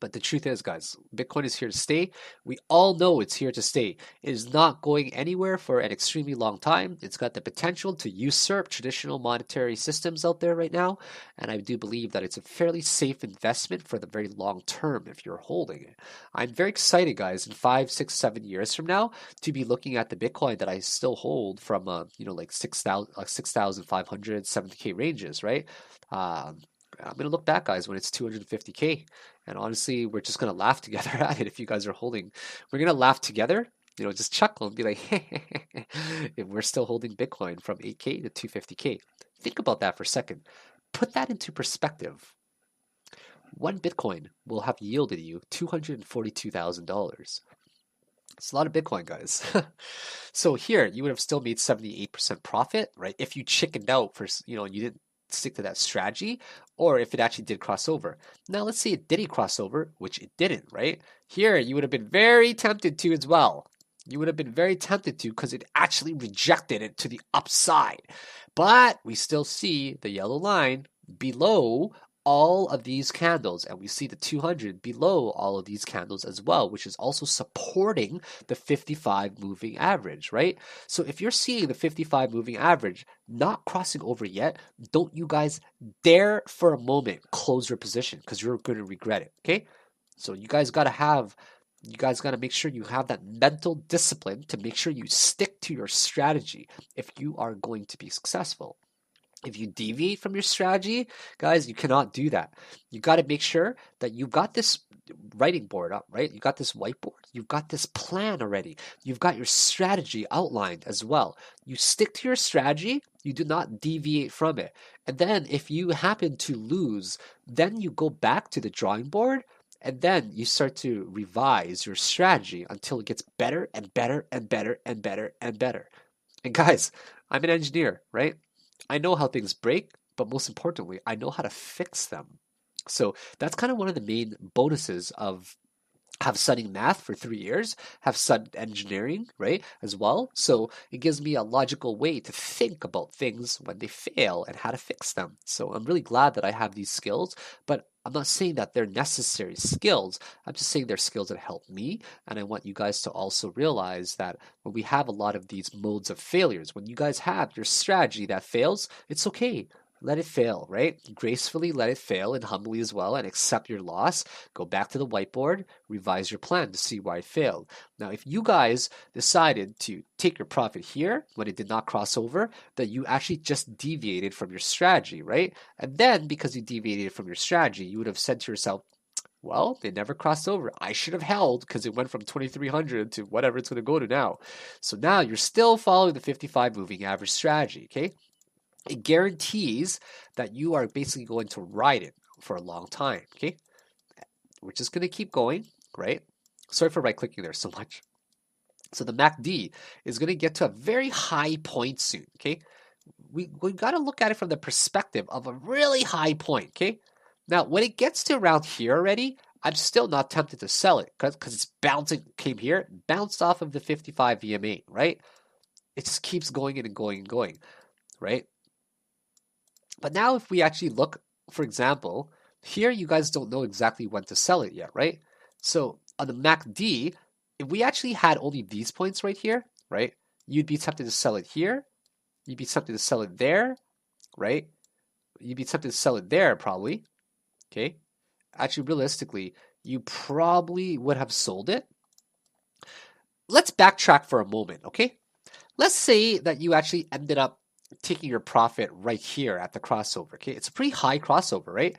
But the truth is, guys, Bitcoin is here to stay. We all know it's here to stay. It is not going anywhere for an extremely long time. It's got the potential to usurp traditional monetary systems out there right now. And I do believe that it's a fairly safe investment for the very long term if you're holding it. I'm very excited, guys, in 5, 6, 7 years from now to be looking at the Bitcoin that I still hold from, like 6,000, like 6,500, 70K ranges, right? I'm going to look back, guys, when it's 250K. And honestly, we're just going to laugh together at it if you guys are holding. We're going to laugh together, just chuckle and be like, if we're still holding Bitcoin from 8K to 250K. Think about that for a second. Put that into perspective. One Bitcoin will have yielded you $242,000. It's a lot of Bitcoin, guys. So here, you would have still made 78% profit, right? If you chickened out for, you didn't stick to that strategy, or if it actually did cross over. Now, let's say it didn't cross over, which it didn't, right? Here, you would have been very tempted to as well. You would have been very tempted to because it actually rejected it to the upside. But we still see the yellow line below all of these candles, and we see the 200 below all of these candles as well, which is also supporting the 55 moving average, right? So if you're seeing the 55 moving average not crossing over yet, don't you guys dare for a moment close your position because you're going to regret it, okay? So you guys got to make sure you have that mental discipline to make sure you stick to your strategy if you are going to be successful. If you deviate from your strategy, guys, you cannot do that. You got to make sure that you've got this writing board up, right? You got this whiteboard You've got this plan already. You've got your strategy outlined as well. You stick to your strategy, you do not deviate from it. And then if you happen to lose, then you go back to the drawing board and then you start to revise your strategy until it gets better and better and better and better and better. And guys, I'm an engineer, right? I know how things break, but most importantly, I know how to fix them. So that's kind of one of the main bonuses of have studied math for 3 years, have studied engineering, right, as well. So it gives me a logical way to think about things when they fail and how to fix them. So I'm really glad that I have these skills, but I'm not saying that they're necessary skills. I'm just saying they're skills that help me. And I want you guys to also realize that when we have a lot of these modes of failures, when you guys have your strategy that fails, it's okay. Let it fail, right? Gracefully let it fail and humbly as well, and accept your loss. Go back to the whiteboard, revise your plan to see why it failed. Now, if you guys decided to take your profit here when it did not cross over, then you actually just deviated from your strategy, right? And then because you deviated from your strategy, you would have said to yourself, well, they never crossed over. I should have held because it went from 2,300 to whatever it's going to go to now. So now you're still following the 55 moving average strategy, okay? It guarantees that you are basically going to ride it for a long time, okay? We're just going to keep going, right? Sorry for right-clicking there so much. So the MACD is going to get to a very high point soon, okay? We got to look at it from the perspective of a really high point, okay? Now, when it gets to around here already, I'm still not tempted to sell it because it's bouncing, came here, bounced off of the 55 VMA, right? It just keeps going and going and going, right? But now if we actually look, for example, here you guys don't know exactly when to sell it yet, right? So on the MACD, if we actually had only these points right here, right? You'd be tempted to sell it here. You'd be tempted to sell it there, right? You'd be tempted to sell it there probably, okay? Actually, realistically, you probably would have sold it. Let's backtrack for a moment, okay? Let's say that you actually ended up taking your profit right here at the crossover, okay? It's a pretty high crossover, right?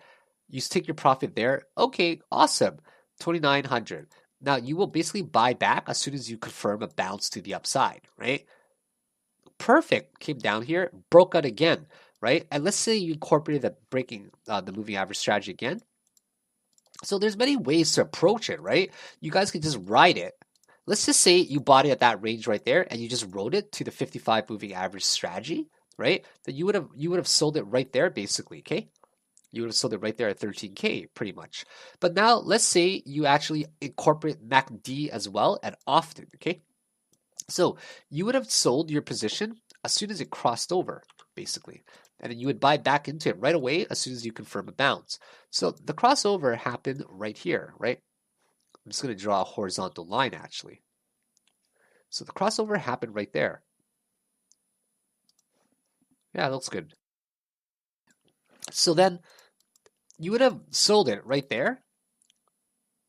You take your profit there. Okay, awesome. 2,900. Now, you will basically buy back as soon as you confirm a bounce to the upside, right? Perfect. Came down here, broke out again, right? And let's say you incorporated the breaking the moving average strategy again. So there's many ways to approach it, right? You guys can just ride it. Let's just say you bought it at that range right there and you just rode it to the 55 moving average strategy, right? Then you would have sold it right there basically, okay? You would have sold it right there at 13K pretty much. But now let's say you actually incorporate MACD as well and often, okay? So you would have sold your position as soon as it crossed over, basically. And then you would buy back into it right away as soon as you confirm a bounce. So the crossover happened right here, right? I'm just going to draw a horizontal line actually. So the crossover happened right there. Yeah, that looks good. So then you would have sold it right there,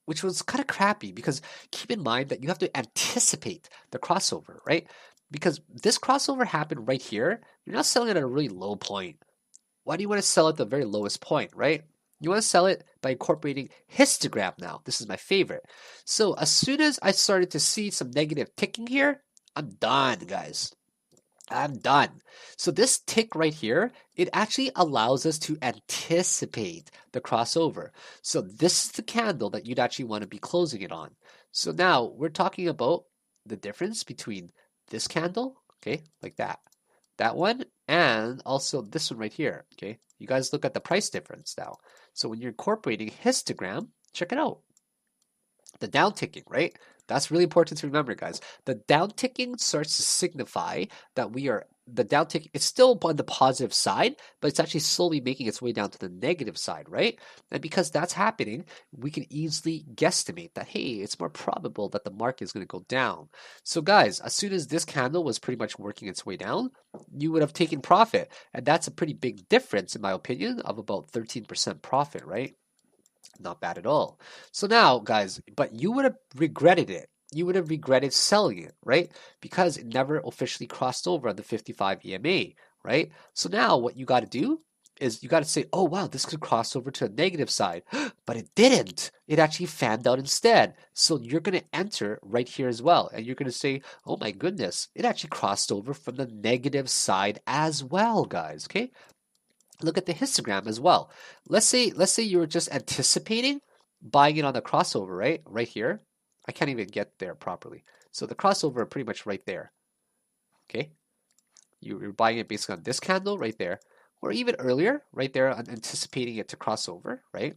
which was kind of crappy because keep in mind that you have to anticipate the crossover, right? Because this crossover happened right here. You're not selling it at a really low point. Why do you want to sell at the very lowest point, right? You want to sell it by incorporating histogram now. This is my favorite. So as soon as I started to see some negative ticking here, I'm done, guys. I'm done. So this tick right here, it actually allows us to anticipate the crossover. So this is the candle that you'd actually want to be closing it on. So now we're talking about the difference between this candle, okay, like that one, and also this one right here, okay? You guys look at the price difference now. So when you're incorporating histogram, check it out. The down ticking, right? That's really important to remember, guys. The down ticking starts to signify that the down tick, it's still on the positive side, but it's actually slowly making its way down to the negative side, right? And because that's happening, we can easily guesstimate that, hey, it's more probable that the market is going to go down. So guys, as soon as this candle was pretty much working its way down, you would have taken profit. And that's a pretty big difference, in my opinion, of about 13% profit, right? Not bad at all. So now, guys, but you would have regretted it. You would have regretted selling it, right? Because it never officially crossed over on the 55 EMA, right? So now what you got to do is you got to say, oh, wow, this could cross over to the negative side, but it didn't. It actually fanned out instead. So you're going to enter right here as well. And you're going to say, oh my goodness, it actually crossed over from the negative side as well, guys. Okay. Look at the histogram as well. Let's say you were just anticipating buying it on the crossover, right? Right here. I can't even get there properly. So the crossover pretty much right there. Okay. You're buying it based on this candle right there, or even earlier, right there, anticipating it to cross over, right?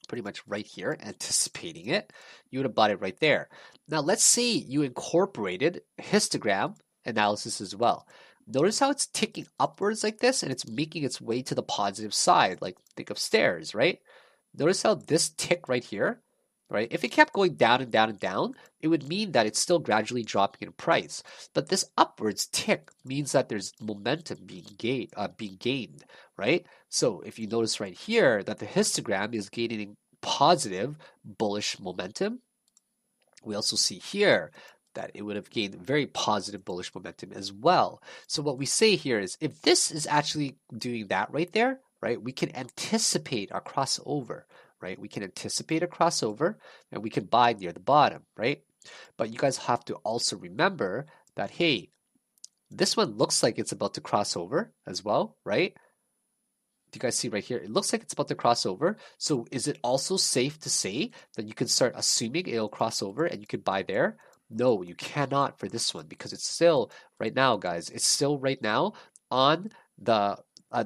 Pretty much right here, anticipating it. You would have bought it right there. Now, let's say you incorporated histogram analysis as well. Notice how it's ticking upwards like this, and it's making its way to the positive side, like think of stairs, right? Notice how this tick right here, right? If it kept going down and down and down, it would mean that it's still gradually dropping in price. But this upwards tick means that there's momentum being gained, right? So if you notice right here that the histogram is gaining positive bullish momentum, we also see here that it would have gained very positive bullish momentum as well. So what we say here is if this is actually doing that right there, right, we can anticipate a crossover, right? We can anticipate a crossover and we can buy near the bottom, right? But you guys have to also remember that, hey, this one looks like it's about to cross over as well, right? Do you guys see right here? It looks like it's about to cross over. So is it also safe to say that you can start assuming it'll cross over and you could buy there? No, you cannot for this one because it's still right now, guys. It's still right now on the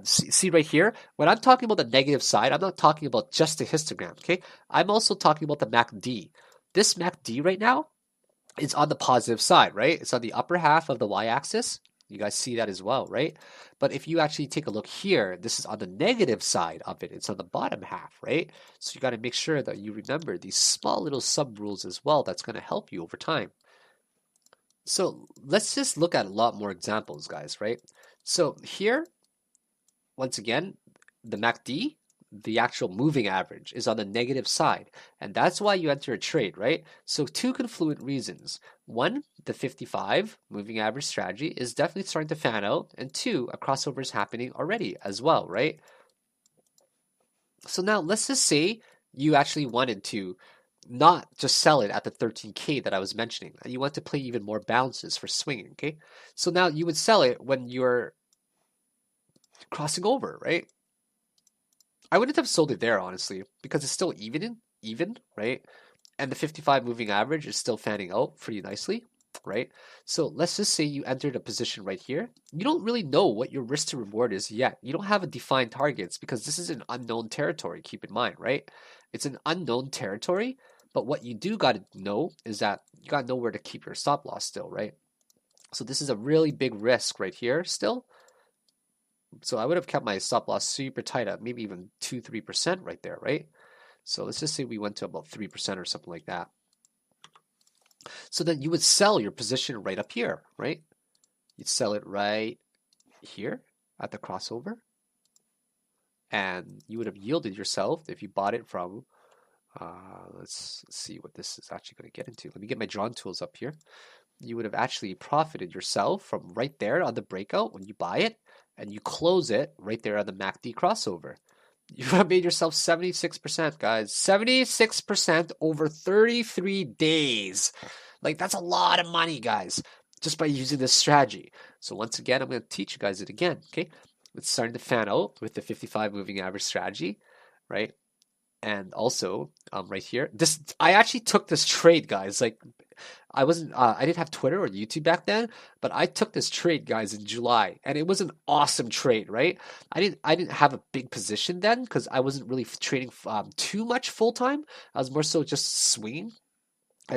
see right here, when I'm talking about the negative side, I'm not talking about just the histogram, okay? I'm also talking about the MACD. This MACD right now is on the positive side, right? It's on the upper half of the y-axis. You guys see that as well, right? But if you actually take a look here, this is on the negative side of it. It's on the bottom half, right? So you got to make sure that you remember these small little sub rules as well. That's going to help you over time. So let's just look at a lot more examples, guys, right? So here, once again, the MACD, the actual moving average, is on the negative side. And that's why you enter a trade, right? So two confluent reasons. One, the 55 moving average strategy is definitely starting to fan out. And two, a crossover is happening already as well, right? So now let's just say you actually wanted to not just sell it at the 13K that I was mentioning. You want to play even more bounces for swinging, okay? So now you would sell it when you're crossing over, right? I wouldn't have sold it there, honestly, because it's still even, right? And the 55 moving average is still fanning out pretty nicely, right? So let's just say you entered a position right here. You don't really know what your risk to reward is yet. You don't have a defined targets because this is an unknown territory, keep in mind, right? It's an unknown territory, but what you do got to know is that you got to know where to keep your stop loss still, right? So this is a really big risk right here still. So I would have kept my stop loss super tight at maybe even 2-3% right there, right? So let's just say we went to about 3% or something like that. So then you would sell your position right up here, right? You'd sell it right here at the crossover. And you would have yielded yourself if you bought it from, let's see what this is actually going to get into. Let me get my drawn tools up here. You would have actually profited yourself from right there on the breakout when you buy it, and you close it right there on the MACD crossover. You have made yourself 76%, guys. 76% over 33 days. Like, that's a lot of money, guys, just by using this strategy. So once again, I'm going to teach you guys it again, okay? It's starting to fan out with the 55 moving average strategy, right? And also, right here, I actually took this trade, guys. Like, I didn't have Twitter or YouTube back then, but I took this trade, guys, in July, and it was an awesome trade, right? I didn't have a big position then because I wasn't really trading too much full time. I was more so just swinging.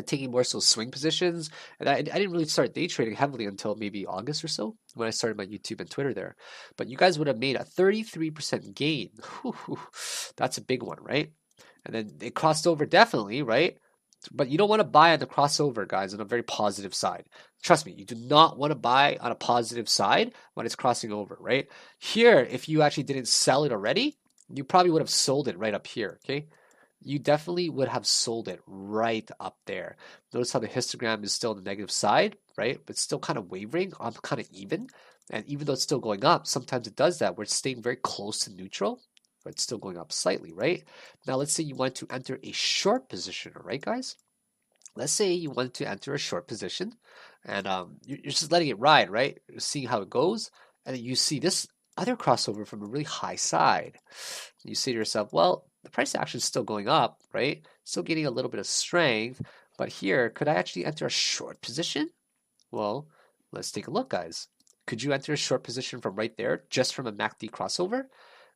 Taking more so swing positions, and I didn't really start day trading heavily until maybe August or so when I started my YouTube and Twitter there. But you guys would have made a 33% gain. That's a big one, right? And then it crossed over definitely, right? But you don't want to buy on the crossover, guys, on a very positive side. Trust me, you do not want to buy on a positive side when it's crossing over, right? Here, if you actually didn't sell it already, you probably would have sold it right up here, okay? you definitely would have sold it right up there. Notice how the histogram is still on the negative side, right? But still kind of wavering on kind of even. And even though it's still going up, sometimes it does that where it's staying very close to neutral, but it's still going up slightly, right? Now, let's say you want to enter a short position, all right, guys? Let's say you want to enter a short position and you're just letting it ride, right? You're seeing how it goes. And then you see this other crossover from a really high side. You say to yourself, well, the price action is still going up, right? Still getting a little bit of strength. But here, could I actually enter a short position? Well, let's take a look, guys. Could you enter a short position from right there, just from a MACD crossover?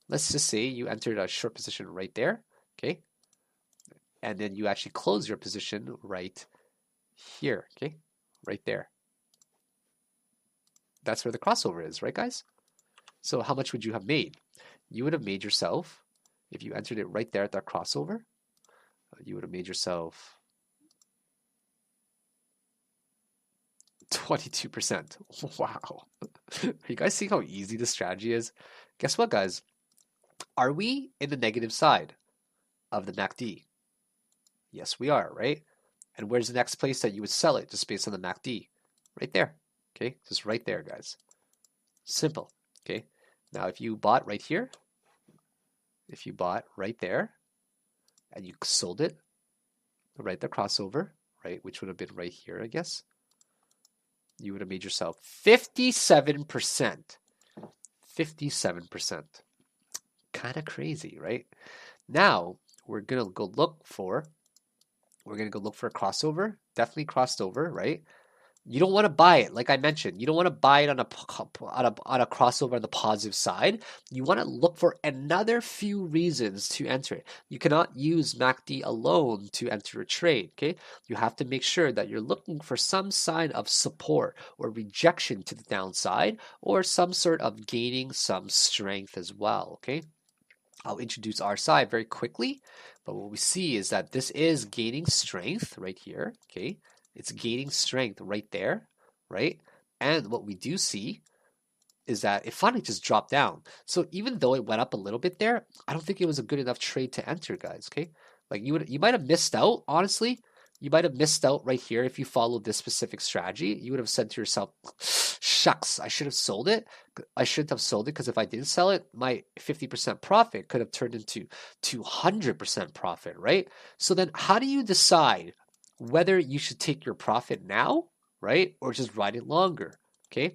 Let's just say you entered a short position right there, okay? And then you actually close your position right here, okay? Right there. That's where the crossover is, right, guys? So how much would you have made? You would have made yourself, if you entered it right there at that crossover, you would have made yourself 22%. Wow. Are you guys seeing how easy this strategy is? Guess what, guys? Are we in the negative side of the MACD? Yes, we are, right? And where's the next place that you would sell it just based on the MACD? Right there, okay? Just right there, guys. Simple, okay? Now, if you bought right here, if you bought right there, and you sold it, right the crossover, right, which would have been right here, I guess, you would have made yourself 57%. 57%. Kind of crazy, right? Now, we're going to go look for a crossover. Definitely crossed over, right? You don't want to buy it, like I mentioned. You don't want to buy it on a crossover on the positive side. You want to look for another few reasons to enter it. You cannot use MACD alone to enter a trade, okay? You have to make sure that you're looking for some sign of support or rejection to the downside or some sort of gaining some strength as well, okay? I'll introduce RSI very quickly, but what we see is that this is gaining strength right here, okay? It's gaining strength right there, right? And what we do see is that it finally just dropped down. So even though it went up a little bit there, I don't think it was a good enough trade to enter, guys, okay? Like you might have missed out, honestly. You might have missed out right here if you followed this specific strategy. You would have said to yourself, shucks, I should have sold it. I shouldn't have sold it because if I didn't sell it, my 50% profit could have turned into 200% profit, right? So then how do you decide whether you should take your profit now, right? Or just ride it longer, okay?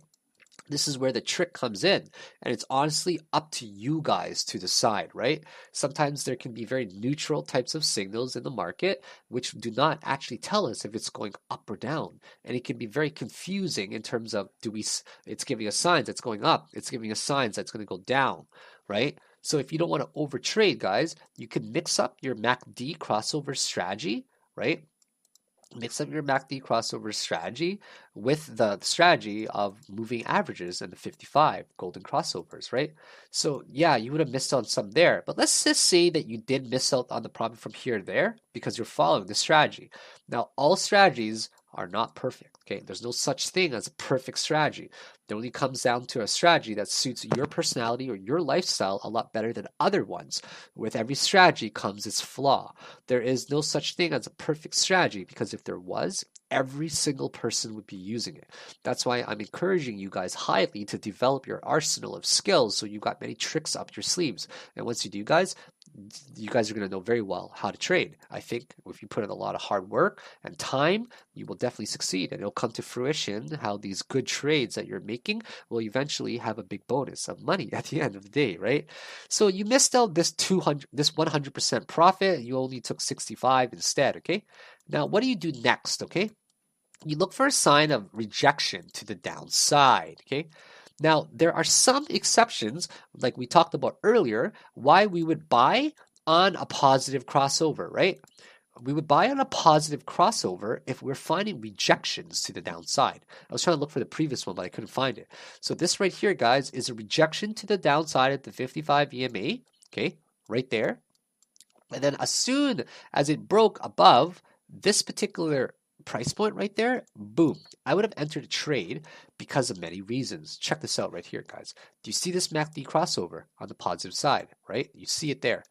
This is where the trick comes in, and it's honestly up to you guys to decide, right? Sometimes there can be very neutral types of signals in the market which do not actually tell us if it's going up or down, and it can be very confusing in terms of it's giving us signs that's going up, it's giving us signs that's going to go down, right? So if you don't want to overtrade, guys, you can mix up your MACD crossover strategy, right? Mix up your MACD crossover strategy with the strategy of moving averages and the 55 golden crossovers, right? So yeah, you would have missed out on some there, but let's just say that you did miss out on the profit from here to there because you're following the strategy. Now, all strategies are not perfect, okay? There's no such thing as a perfect strategy. It only comes down to a strategy that suits your personality or your lifestyle a lot better than other ones. With every strategy comes its flaw. There is no such thing as a perfect strategy because if there was, every single person would be using it. That's why I'm encouraging you guys highly to develop your arsenal of skills so you've got many tricks up your sleeves. And once you do, guys, you guys are going to know very well how to trade. I think if you put in a lot of hard work and time, you will definitely succeed and it'll come to fruition how these good trades that you're making will eventually have a big bonus of money at the end of the day, right? So you missed out this 100% profit. You only took 65 instead, okay? Now, what do you do next, okay? You look for a sign of rejection to the downside, okay? Now, there are some exceptions, like we talked about earlier, why we would buy on a positive crossover, right? We would buy on a positive crossover if we're finding rejections to the downside. I was trying to look for the previous one, but I couldn't find it. So this right here, guys, is a rejection to the downside at the 55 EMA, okay, right there. And then as soon as it broke above this particular price point right there, boom, I would have entered a trade because of many reasons. Check this out right here, guys. Do you see this MACD crossover on the positive side, right? You see it there.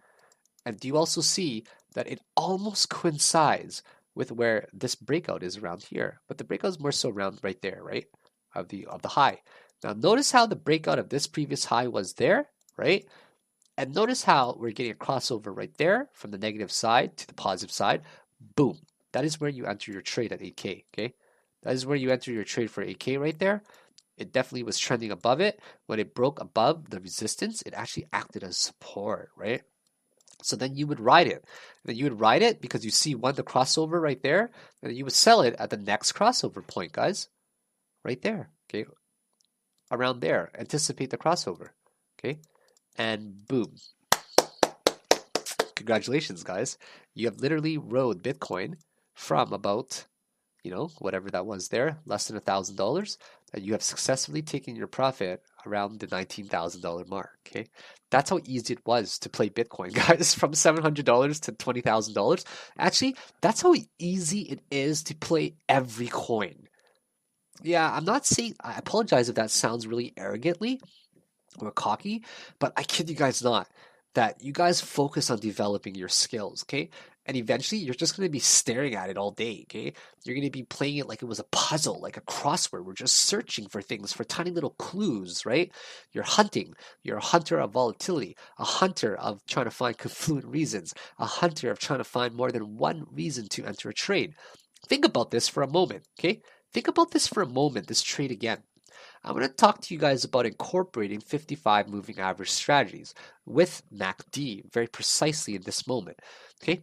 And do you also see that it almost coincides with where this breakout is around here, but the breakout is more so around right there, right? Of the high. Now notice how the breakout of this previous high was there, right? And notice how we're getting a crossover right there from the negative side to the positive side. Boom. That is where you enter your trade at 8K, okay? That is where you enter your trade for 8K right there. It definitely was trending above it. When it broke above the resistance, it actually acted as support, right? So then you would ride it. And then you would ride it because you see the crossover right there, and then you would sell it at the next crossover point, guys. Right there, okay? Around there. Anticipate the crossover, okay? And boom. Congratulations, guys. You have literally rode Bitcoin from about, whatever that was there, less than $1,000, and you have successfully taken your profit around the $19,000 mark, okay? That's how easy it was to play Bitcoin, guys, from $700 to $20,000. Actually, that's how easy it is to play every coin. Yeah, I'm not saying, I apologize if that sounds really arrogantly or cocky, but I kid you guys not, that you guys focus on developing your skills, okay? And eventually you're just going to be staring at it all day, okay? You're going to be playing it like it was a puzzle, like a crossword. We're just searching for things, for tiny little clues, right? You're hunting. You're a hunter of volatility, a hunter of trying to find confluent reasons, a hunter of trying to find more than one reason to enter a trade. Think about this for a moment, okay? Think about this for a moment, this trade again. I'm going to talk to you guys about incorporating 55 moving average strategies with MACD very precisely in this moment, okay?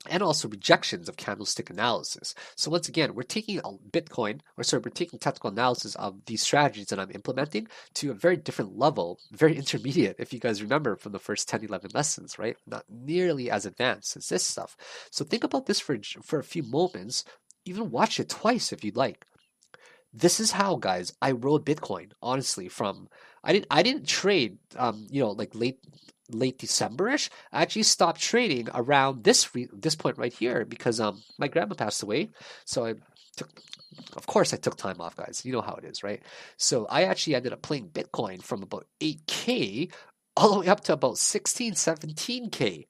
And also rejections of candlestick analysis. So once again, we're taking we're taking technical analysis of these strategies that I'm implementing to a very different level, very intermediate, if you guys remember from the first 10, 11 lessons, right? Not nearly as advanced as this stuff. So think about this for a few moments, even watch it twice if you'd like. This is how, guys, I rode Bitcoin, honestly, I didn't trade like late December-ish. I actually stopped trading around this point right here because my grandma passed away. So of course I took time off, guys. You know how it is, right? So I actually ended up playing Bitcoin from about 8K all the way up to about 16, 17K.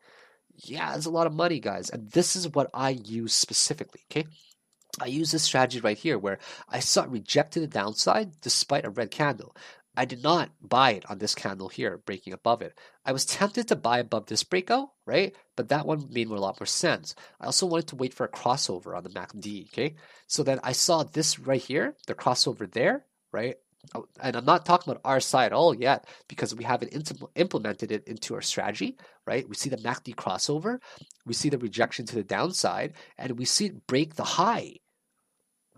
Yeah, it's a lot of money, guys. And this is what I use specifically, okay? I use this strategy right here where I saw it reject to the downside despite a red candle. I did not buy it on this candle here, breaking above it. I was tempted to buy above this breakout, right? But that one made a lot more sense. I also wanted to wait for a crossover on the MACD, okay? So then I saw this right here, the crossover there, right? And I'm not talking about RSI at all yet because we haven't implemented it into our strategy, right? We see the MACD crossover, we see the rejection to the downside, and we see it break the high,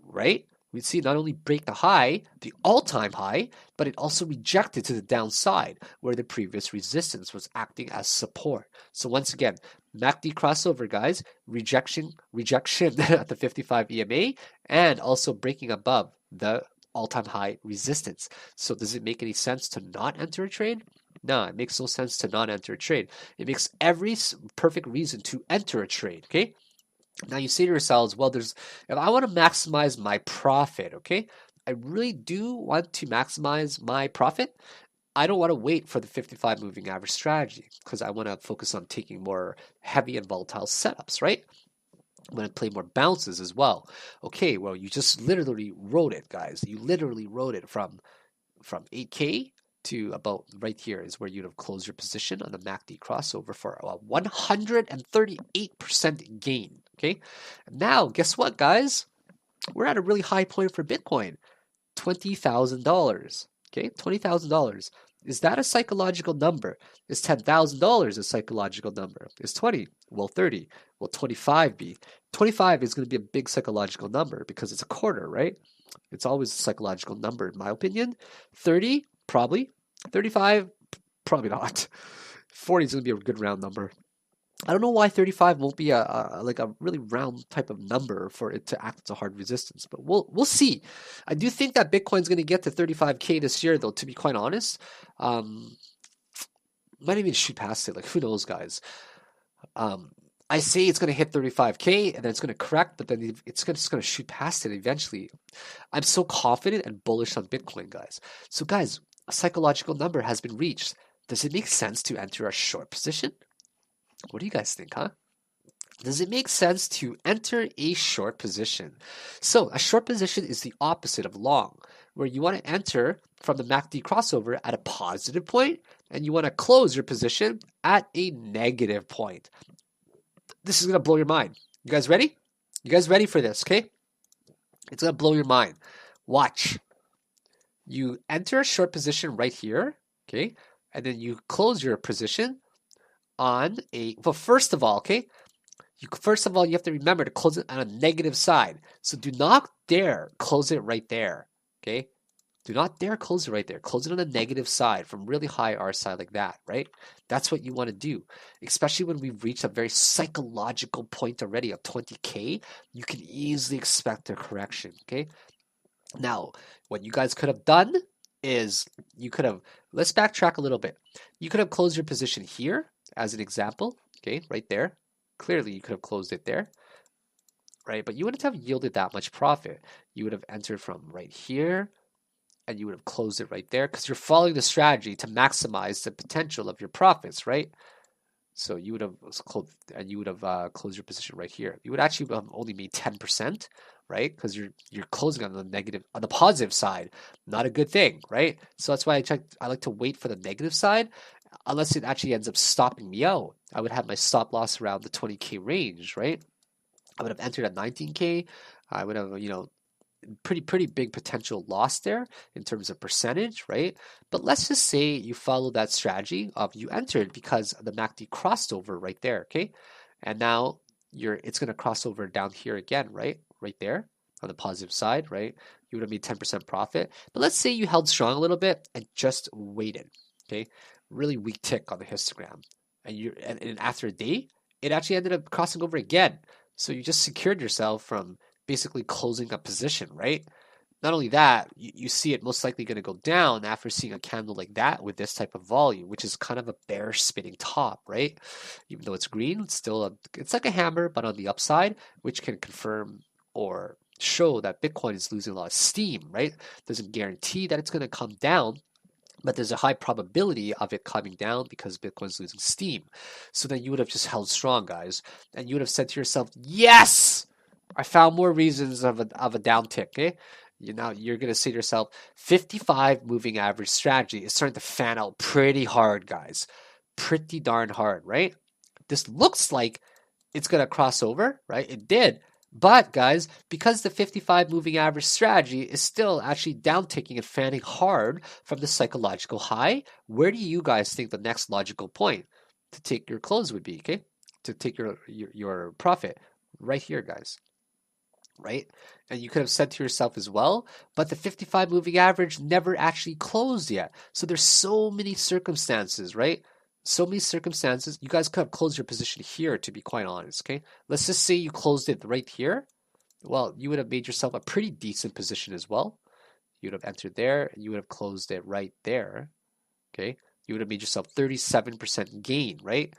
right? We see not only break the high, the all-time high, but it also rejected to the downside where the previous resistance was acting as support. So once again, MACD crossover, guys, rejection at the 55 EMA, and also breaking above the all-time high resistance. So does it make any sense to not enter a trade? No, it makes no sense to not enter a trade. It makes every perfect reason to enter a trade, okay? Now you say to yourselves, well, if I want to maximize my profit, okay, I really do want to maximize my profit. I don't want to wait for the 55 moving average strategy because I want to focus on taking more heavy and volatile setups, right? I'm going to play more bounces as well. Okay, well, you just literally rode it, guys. You literally rode it from 8K to about right here is where you'd have closed your position on the MACD crossover for a 138% gain. Okay, now guess what, guys? We're at a really high point for Bitcoin, $20,000. Okay, $20,000. Is that a psychological number? Is $10,000 a psychological number? Is 20? Will 30? Will 25 be? 25 is going to be a big psychological number because it's a quarter, right? It's always a psychological number, in my opinion. 30, probably. 35, probably not. 40 is going to be a good round number. I don't know why 35 won't be a really round type of number for it to act as a hard resistance, but we'll see. I do think that Bitcoin's going to get to 35K this year, though. To be quite honest, might even shoot past it. Like, who knows, guys? I say it's going to hit 35K and then it's going to correct, but then it's just going to shoot past it eventually. I'm so confident and bullish on Bitcoin, guys. So, guys, a psychological number has been reached. Does it make sense to enter a short position? What do you guys think, huh? Does it make sense to enter a short position? So a short position is the opposite of long, where you want to enter from the MACD crossover at a positive point, and you want to close your position at a negative point. This is going to blow your mind. You guys ready? You guys ready for this, okay? It's going to blow your mind. Watch. You enter a short position right here, okay? And then you close your position on a, well, first of all, okay? First of all, you have to remember to close it on a negative side. So do not dare close it right there, okay? Do not dare close it right there. Close it on the negative side from really high R side like that, right? That's what you want to do. Especially when we've reached a very psychological point already of 20K, you can easily expect a correction, okay? Now, what you guys could have done is you could have, let's backtrack a little bit. You could have closed your position here as an example, okay, right there. Clearly, you could have closed it there, right? But you wouldn't have yielded that much profit. You would have entered from right here, and you would have closed it right there because you're following the strategy to maximize the potential of your profits, right? So you would have closed, and you would have closed your position right here. You would actually only made 10%, right? Because you're closing on the negative, on the positive side. Not a good thing, right? So that's why I like to wait for the negative side, unless it actually ends up stopping me out. I would have my stop loss around the 20K range, right? I would have entered at 19K. I would have, pretty big potential loss there in terms of percentage, right? But let's just say you follow that strategy of you entered because the MACD crossed over right there, okay? And now it's going to cross over down here again, right? Right there on the positive side, right? You would have made 10% profit. But let's say you held strong a little bit and just waited, okay? Really weak tick on the histogram. And after a day, it actually ended up crossing over again. So you just secured yourself from basically closing a position, right? Not only that, you see it most likely going to go down after seeing a candle like that with this type of volume, which is kind of a bearish spinning top, right? Even though it's green, it's like a hammer, but on the upside, which can confirm or show that Bitcoin is losing a lot of steam, right? Doesn't guarantee that it's going to come down, but there's a high probability of it coming down because Bitcoin's losing steam. So then you would have just held strong, guys, and you would have said to yourself, yes! I found more reasons of a downtick, okay? You're going to say to yourself, 55 moving average strategy is starting to fan out pretty hard, guys. Pretty darn hard, right? This looks like it's going to cross over, right? It did. But guys, because the 55 moving average strategy is still actually downticking and fanning hard from the psychological high, where do you guys think the next logical point to take your close would be, okay? To take your profit right here, guys. Right? And you could have said to yourself as well, but the 55 moving average never actually closed yet. So there's so many circumstances, right? So many circumstances. You guys could have closed your position here, to be quite honest, okay? Let's just say you closed it right here. Well, you would have made yourself a pretty decent position as well. You would have entered there, and you would have closed it right there, okay? You would have made yourself 37% gain, right?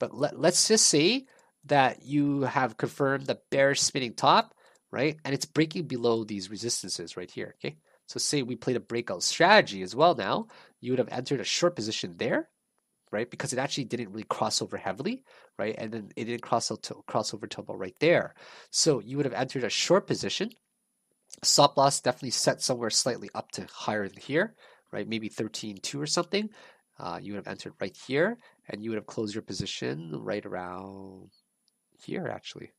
But let's just say that you have confirmed the bearish spinning top, right? And it's breaking below these resistances right here, okay? So say we played a breakout strategy as well now, you would have entered a short position there, right? Because it actually didn't really cross over heavily, right? And then it didn't cross over to about right there. So you would have entered a short position. Stop loss definitely set somewhere slightly up to higher than here, right? Maybe 13.2 or something. You would have entered right here, and you would have closed your position right around here, actually.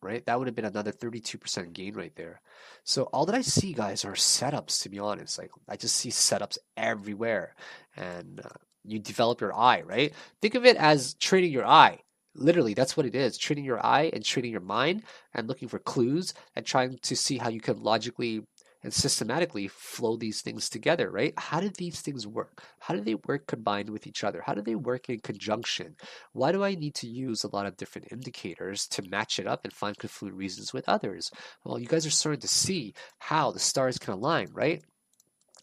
Right? That would have been another 32% gain right there. So all that I see, guys, are setups, to be honest. Like, I just see setups everywhere. And you develop your eye, right? Think of it as training your eye. Literally, that's what it is. Training your eye and training your mind and looking for clues and trying to see how you can logically and systematically flow these things together, right? How do these things work? How do they work combined with each other? How do they work in conjunction? Why do I need to use a lot of different indicators to match it up and find confluent reasons with others? Well, you guys are starting to see how the stars can align, right?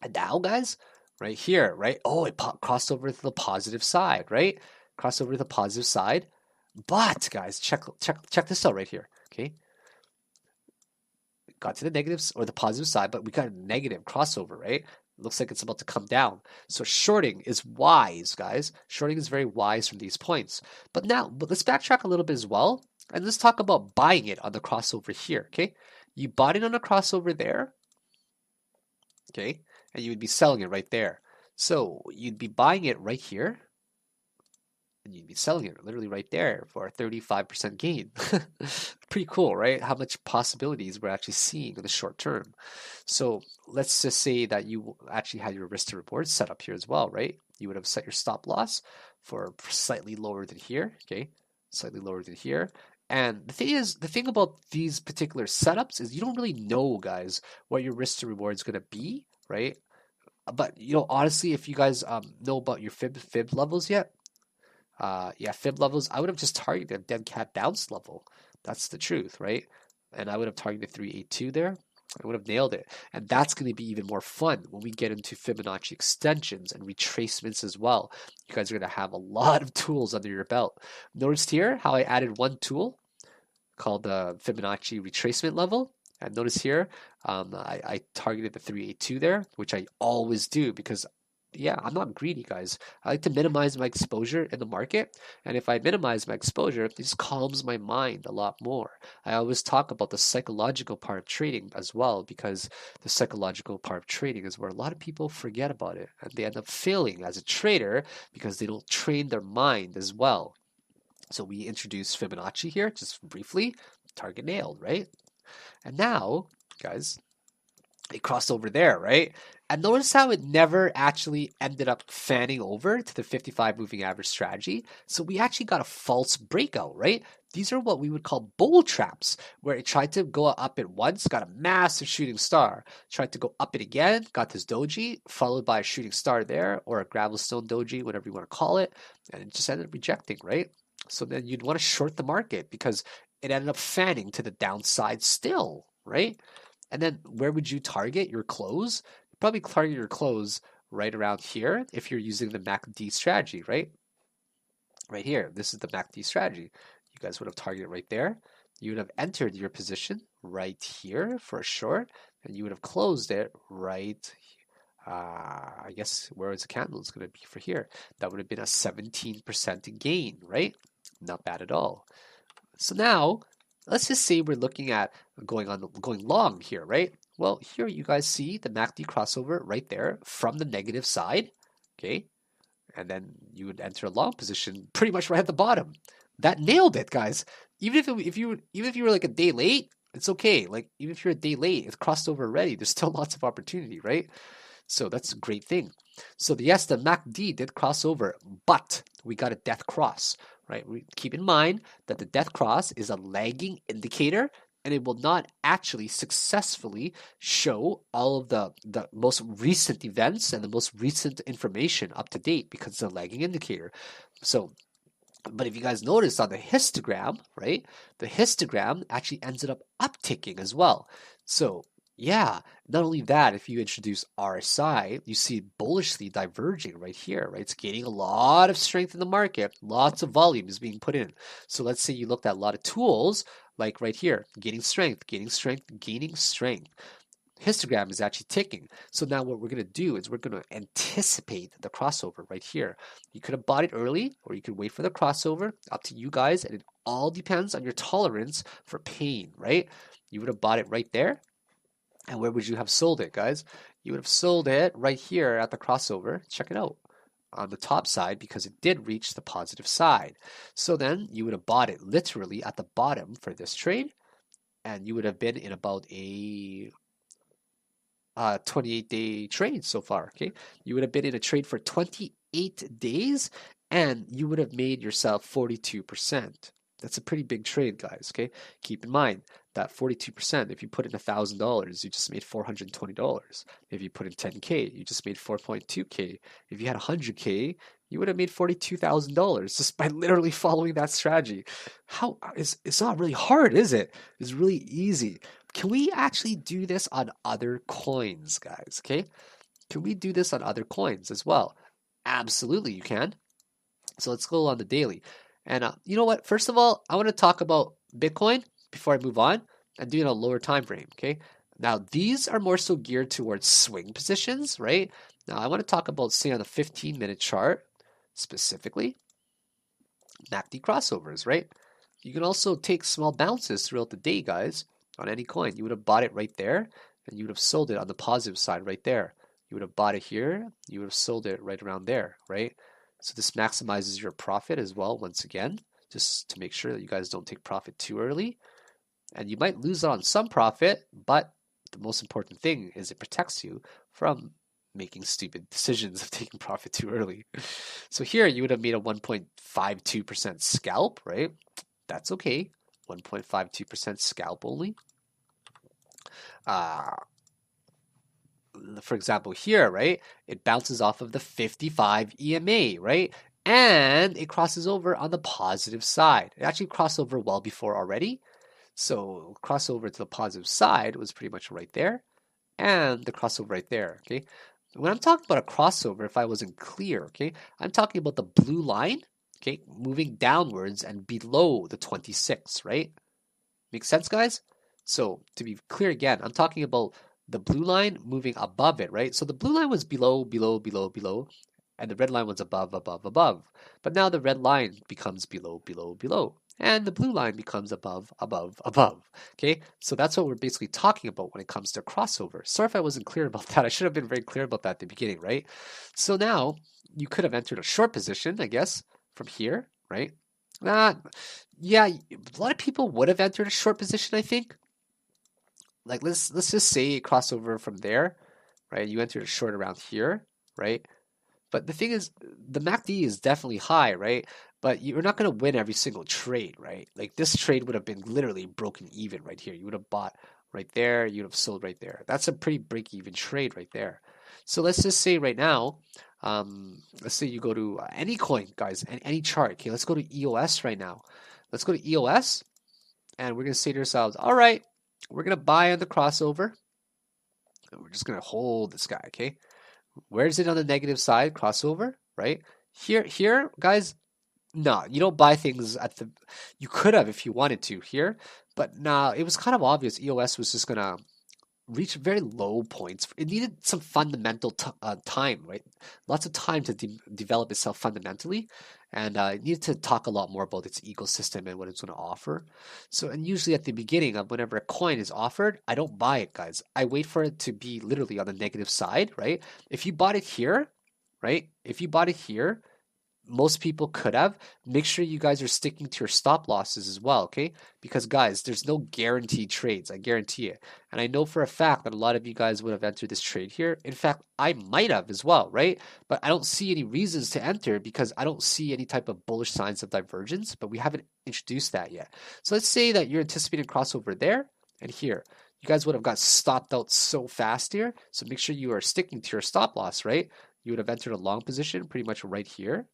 And now, guys, right here, right? Oh, it crossed over to the positive side, right? Crossed over to the positive side. But, guys, check this out right here, okay? Got to the negatives or the positive side, but we got a negative crossover, right? Looks like it's about to come down. So shorting is wise, guys. Shorting is very wise from these points. But let's backtrack a little bit as well. And let's talk about buying it on the crossover here, okay? You bought it on a crossover there, okay? And you would be selling it right there. So you'd be buying it right here, and you'd be selling it literally right there for a 35% gain. Pretty cool, right? How much possibilities we're actually seeing in the short term. So let's just say that you actually had your risk to reward set up here as well, right? You would have set your stop loss for slightly lower than here, okay? Slightly lower than here. And the thing about these particular setups is you don't really know, guys, what your risk to reward is going to be, right? But honestly, if you guys know about your fib levels yet, yeah, fib levels, I would have just targeted a dead cat bounce level. That's the truth, right? And I would have targeted 382 there. I would have nailed it. And that's going to be even more fun when we get into Fibonacci extensions and retracements as well. You guys are going to have a lot of tools under your belt. Noticed here how I added one tool called the Fibonacci retracement level. And notice here, I targeted the 382 there, which I always do because yeah, I'm not greedy, guys. I like to minimize my exposure in the market. And if I minimize my exposure, it just calms my mind a lot more. I always talk about the psychological part of trading as well, because the psychological part of trading is where a lot of people forget about it. And they end up failing as a trader because they don't train their mind as well. So we introduced Fibonacci here, just briefly. Target nailed, right? And now, guys, it crossed over there, right? And notice how it never actually ended up fanning over to the 55 moving average strategy. So we actually got a false breakout, right? These are what we would call bull traps, where it tried to go up it once, got a massive shooting star, tried to go up it again, got this doji, followed by a shooting star there, or a gravelstone doji, whatever you want to call it, and it just ended up rejecting, right? So then you'd want to short the market because it ended up fanning to the downside still, right? And then where would you target your close? You'd probably target your close right around here if you're using the MACD strategy, right? Right here, this is the MACD strategy. You guys would have targeted right there. You would have entered your position right here for a short, and you would have closed it right I guess where is the candle is going to be for here. That would have been a 17% gain, right? Not bad at all. So now, let's just say we're looking at going long here, right? Well, here you guys see the MACD crossover right there from the negative side, okay? And then you would enter a long position pretty much right at the bottom. That nailed it, guys. Even if you were like a day late, it's okay. Like even if you're a day late, it's crossed over already. There's still lots of opportunity, right? So that's a great thing. So yes, the MACD did cross over, but we got a death cross, right? Keep in mind that the death cross is a lagging indicator, and it will not actually successfully show all of the most recent events and the most recent information up to date because it's a lagging indicator. So but if you guys notice on the histogram, right, the histogram actually ended up upticking as well. So yeah, not only that, if you introduce RSI, you see it bullishly diverging right here, right? It's gaining a lot of strength in the market. Lots of volume is being put in. So let's say you looked at a lot of tools, like right here, gaining strength, gaining strength, gaining strength. Histogram is actually ticking. So now what we're going to do is we're going to anticipate the crossover right here. You could have bought it early or you could wait for the crossover, up to you guys, and it all depends on your tolerance for pain, right? You would have bought it right there. And where would you have sold it, guys? You would have sold it right here at the crossover. Check it out on the top side because it did reach the positive side. So then you would have bought it literally at the bottom for this trade, and you would have been in about a 28-day trade so far, okay? You would have been in a trade for 28 days, and you would have made yourself 42%. That's a pretty big trade, guys, okay? Keep in mind that 42%, if you put in $1,000, you just made $420. If you put in 10K, you just made 4.2K. If you had 100K, you would have made $42,000 just by literally following that strategy. It's not really hard, is it? It's really easy. Can we actually do this on other coins, guys? Okay? Can we do this on other coins as well? Absolutely, you can. So let's go on the daily. And you know what? First of all, I want to talk about Bitcoin before I move on and do it on a lower time frame. Okay? Now, these are more so geared towards swing positions, right? Now, I want to talk about, say, on a 15-minute chart, specifically, MACD crossovers, right? You can also take small bounces throughout the day, guys, on any coin. You would have bought it right there, and you would have sold it on the positive side right there. You would have bought it here, you would have sold it right around there, right? So this maximizes your profit as well, once again, just to make sure that you guys don't take profit too early. And you might lose on some profit, but the most important thing is it protects you from making stupid decisions of taking profit too early. So here you would have made a 1.52% scalp, right? That's okay. 1.52% scalp only. For example, here, right? It bounces off of the 55 EMA, right? And it crosses over on the positive side. It actually crossed over well before already. So crossover to the positive side was pretty much right there. And the crossover right there, okay? When I'm talking about a crossover, if I wasn't clear, okay, I'm talking about the blue line, okay, moving downwards and below the 26, right? Makes sense, guys? So to be clear again, I'm talking about the blue line moving above it, right? So the blue line was below, below, below, below, and the red line was above, above, above. But now the red line becomes below, below, below. And the blue line becomes above, above, above. Okay, so that's what we're basically talking about when it comes to crossover. Sorry if I wasn't clear about that. I should have been very clear about that at the beginning, right? So now you could have entered a short position, I guess, from here, right? Yeah, a lot of people would have entered a short position, I think. Like let's just say crossover from there, right? You entered a short around here, right? But the thing is, the MACD is definitely high, right? But you're not going to win every single trade, right? Like this trade would have been literally broken even right here. You would have bought right there, you'd have sold right there. That's a pretty break even trade right there. So let's just say right now, let's say you go to any coin, guys, any chart. Okay, let's go to EOS right now. Let's go to EOS, and we're going to say to ourselves, all right, we're going to buy on the crossover. And we're just going to hold this guy, okay? Where is it on the negative side? Crossover, right? Here, guys, no, you don't buy things at the, you could have if you wanted to here, but nah, it was kind of obvious EOS was just going to reach very low points. It needed some fundamental time, right? Lots of time to develop itself fundamentally, and it needed to talk a lot more about its ecosystem and what it's going to offer. So, and usually at the beginning of whenever a coin is offered, I don't buy it, guys. I wait for it to be literally on the negative side, right? If you bought it here, right? If you bought it here, most people could have. Make sure you guys are sticking to your stop losses as well, okay? Because guys, there's no guaranteed trades, I guarantee it. And I know for a fact that a lot of you guys would have entered this trade here. In fact, I might have as well, right? But I don't see any reasons to enter because I don't see any type of bullish signs of divergence, but we haven't introduced that yet. So let's say that you're anticipating crossover there and here. You guys would have got stopped out so fast here. So make sure you are sticking to your stop loss, right? You would have entered a long position pretty much right here,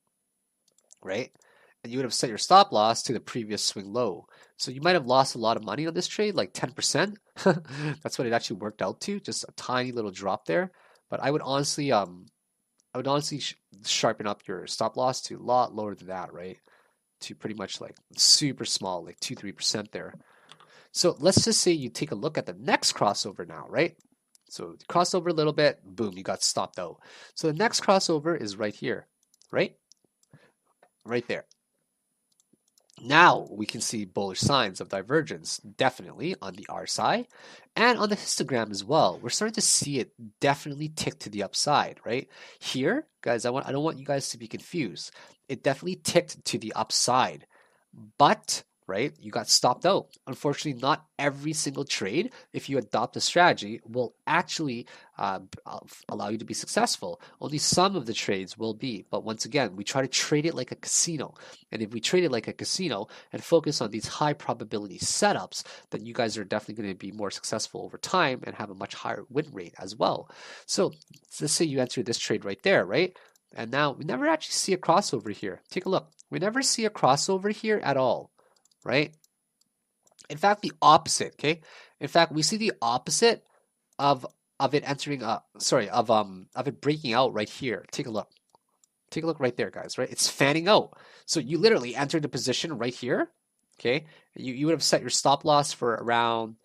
right? And you would have set your stop loss to the previous swing low. So you might have lost a lot of money on this trade, like 10%. That's what it actually worked out to, just a tiny little drop there. But I would honestly, sharpen up your stop loss to a lot lower than that, right? To pretty much like super small, like 2-3% there. So let's just say you take a look at the next crossover now, right? So crossover a little bit, boom, you got stopped out. So the next crossover is right here, right? Right there. Now we can see bullish signs of divergence, definitely on the RSI and on the histogram as well. We're starting to see it definitely tick to the upside, right? Here, guys, I don't want you guys to be confused. It definitely ticked to the upside, but right, you got stopped out. Unfortunately, not every single trade, if you adopt a strategy, will actually allow you to be successful. Only some of the trades will be. But once again, we try to trade it like a casino. And if we trade it like a casino and focus on these high probability setups, then you guys are definitely going to be more successful over time and have a much higher win rate as well. So let's say you enter this trade right there, right? And now we never actually see a crossover here. Take a look. We never see a crossover here at all, right? In fact, the opposite, okay? In fact, we see the opposite of it entering of it breaking out right here. Take a look. Take a look right there, guys, right? It's fanning out. So you literally entered the position right here, okay? You would have set your stop loss for around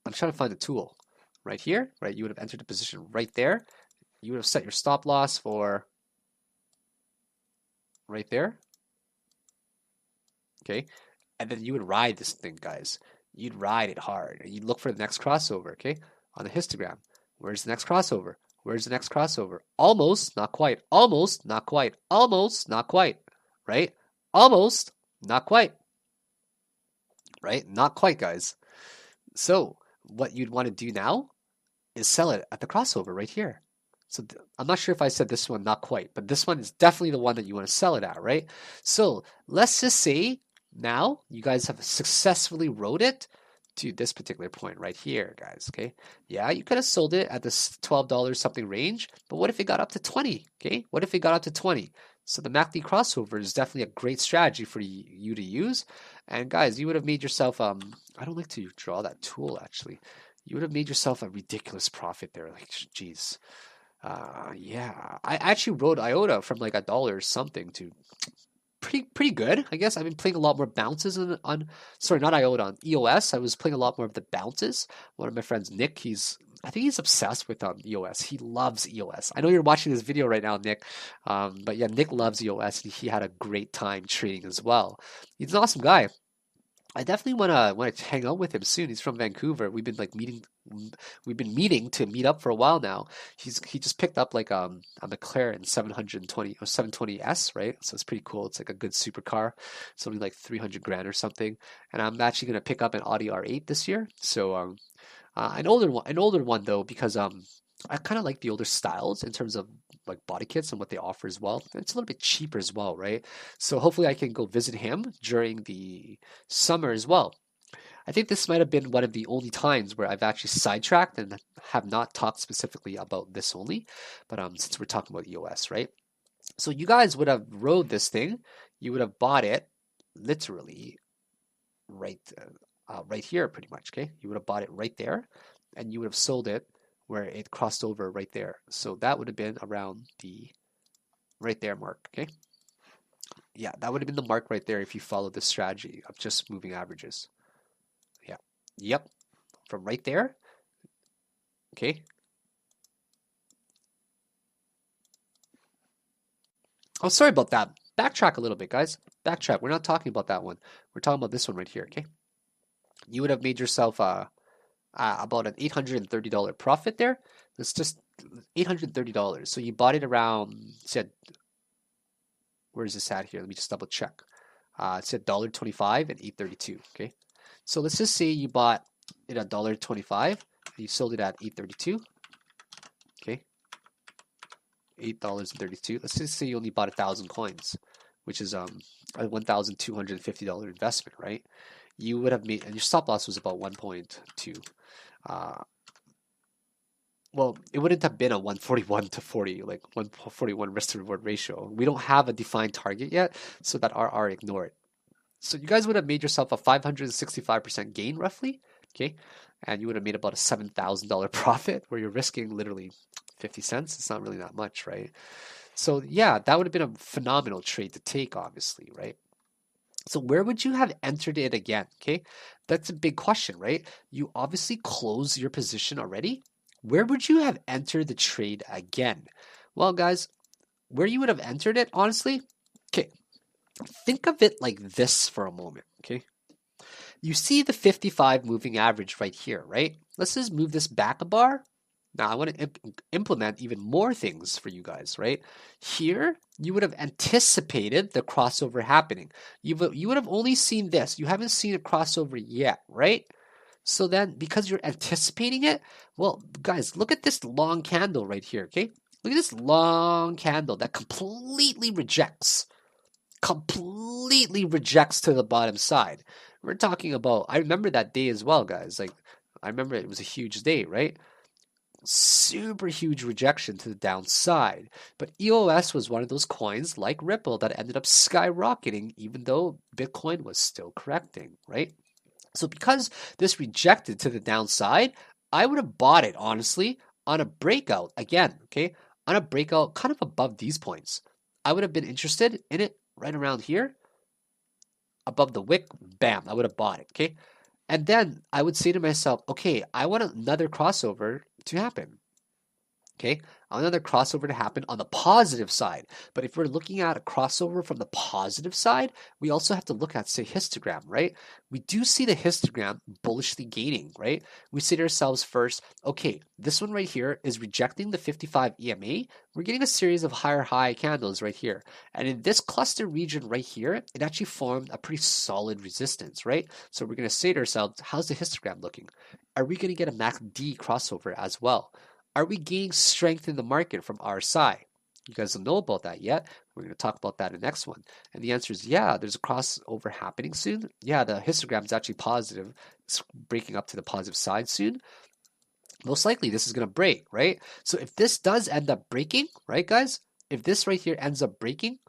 I'm trying to find the tool right here, right? You would have entered the position right there. You would have set your stop loss for right there. Okay. And then you would ride this thing, guys. You'd ride it hard. And you'd look for the next crossover, okay? On the histogram. Where's the next crossover? Where's the next crossover? Almost, not quite. Almost, not quite. Almost, not quite. Right? Almost, not quite. Right? Not quite, guys. So, what you'd want to do now is sell it at the crossover right here. So I'm not sure if I said this one, not quite, but this one is definitely the one that you want to sell it at, right? So let's just say now you guys have successfully rode it to this particular point right here, guys, okay? Yeah, you could have sold it at this $12 something range, but what if it got up to 20, okay? What if it got up to 20? So the MACD crossover is definitely a great strategy for you to use. And guys, you would have made yourself, I don't like to draw that tool actually. You would have made yourself a ridiculous profit there. Like, geez. Yeah, I actually rode IOTA from like $1 or something to pretty good, I guess. I've been playing a lot more bounces on sorry, not IOTA, on EOS. I was playing a lot more of the bounces. One of my friends, Nick, I think he's obsessed with EOS. He loves EOS. I know you're watching this video right now, Nick, but yeah, Nick loves EOS, and he had a great time trading as well. He's an awesome guy. I definitely want to hang out with him soon. He's from Vancouver. We've been meeting to meet up for a while now. He just picked up like a McLaren 720 or 720S, right? So it's pretty cool. It's like a good supercar. It's only like 300 grand or something. And I'm actually gonna pick up an Audi R8 this year. So an older one though, because I kind of like the older styles in terms of like body kits and what they offer as well. It's a little bit cheaper as well, right? So hopefully I can go visit him during the summer as well. I think this might have been one of the only times where I've actually sidetracked and have not talked specifically about this only, but since we're talking about EOS, right? So you guys would have rode this thing, you would have bought it literally right right here pretty much, okay? You would have bought it right there and you would have sold it where it crossed over right there. So that would have been around the right there mark, okay? Yeah, that would have been the mark right there if you follow this strategy of just moving averages. Yeah, yep, from right there, okay? Oh, sorry about that. Backtrack a little bit, guys. Backtrack. We're not talking about that one. We're talking about this one right here, okay? You would have made yourself about an $830 profit there. It's just $830. So you bought it around, said, where is this at here? Let me just double check. It said $1.25 and $832. Okay. So let's just say you bought it at $1.25 and you sold it at $832. Okay. $8.32. Let's just say you only bought 1,000 coins, which is a $1,250 investment, right? You would have made, and your stop loss was about 1.2. Well, it wouldn't have been a 141 to 40, like 141 risk to reward ratio. We don't have a defined target yet, so that RR ignored. So you guys would have made yourself a 565% gain roughly, okay? And you would have made about a $7,000 profit where you're risking literally 50 cents. It's not really that much, right? So yeah, that would have been a phenomenal trade to take, obviously, right? So where would you have entered it again, okay? That's a big question, right? You obviously closed your position already. Where would you have entered the trade again? Well, guys, where you would have entered it, honestly, okay, think of it like this for a moment, okay? You see the 55 moving average right here, right? Let's just move this back a bar. Now I want to implement even more things for you guys, right? Here, you would have anticipated the crossover happening. You would have only seen this. You haven't seen a crossover yet, right? So then, because you're anticipating it, well, guys, look at this long candle right here, okay? Look at this long candle that completely rejects to the bottom side. We're talking about, I remember that day as well, guys. Like, I remember it was a huge day, right? Super huge rejection to the downside. But EOS was one of those coins like Ripple that ended up skyrocketing even though Bitcoin was still correcting, right? So because this rejected to the downside, I would have bought it, honestly, on a breakout again, okay? On a breakout kind of above these points. I would have been interested in it right around here. Above the wick, bam, I would have bought it, okay? And then I would say to myself, okay, I want another crossover to happen. Okay, another crossover to happen on the positive side. But if we're looking at a crossover from the positive side, we also have to look at, say, histogram, right? We do see the histogram bullishly gaining, right? We say to ourselves first, okay, this one right here is rejecting the 55 EMA. We're getting a series of higher high candles right here. And in this cluster region right here, it actually formed a pretty solid resistance, right? So we're going to say to ourselves, how's the histogram looking? Are we going to get a MACD crossover as well? Are we gaining strength in the market from RSI? You guys don't know about that yet. We're going to talk about that in the next one. And the answer is yeah, there's a crossover happening soon. Yeah, the histogram is actually positive. It's breaking up to the positive side soon. Most likely this is going to break, right? So if this does end up breaking, right, guys? If this right here ends up breaking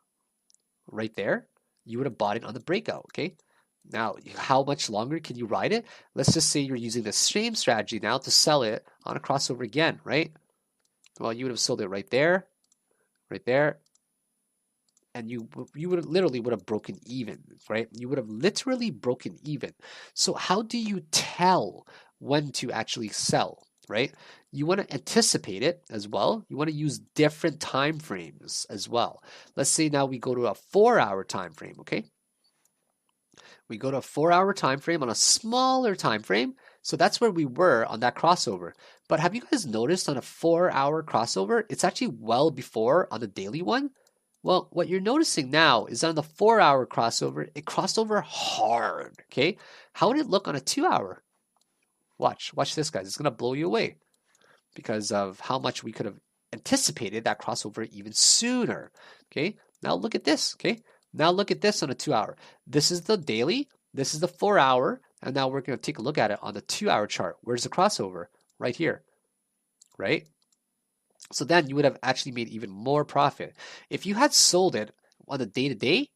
right there, you would have bought it on the breakout, okay? Now, how much longer can you ride it? Let's just say you're using the same strategy now to sell it on a crossover again, right? Well, you would have sold it right there, and you would have literally would have broken even, right? You would have literally broken even. So how do you tell when to actually sell, right? You want to anticipate it as well. You want to use different time frames as well. Let's say now we go to a 4-hour time frame, okay? We go to a 4-hour time frame on a smaller time frame. So that's where we were on that crossover. But have you guys noticed on a 4-hour crossover, it's actually well before on the daily one? Well, what you're noticing now is on the 4-hour crossover, it crossed over hard, okay? How would it look on a 2-hour? Watch this, guys. It's going to blow you away because of how much we could have anticipated that crossover even sooner, okay? Now look at this, okay? Now look at this on a 2-hour. This is the daily, this is the 4-hour, and now we're going to take a look at it on the 2-hour chart. Where's the crossover? Right here, right? So then you would have actually made even more profit. If you had sold it on the day-to-day,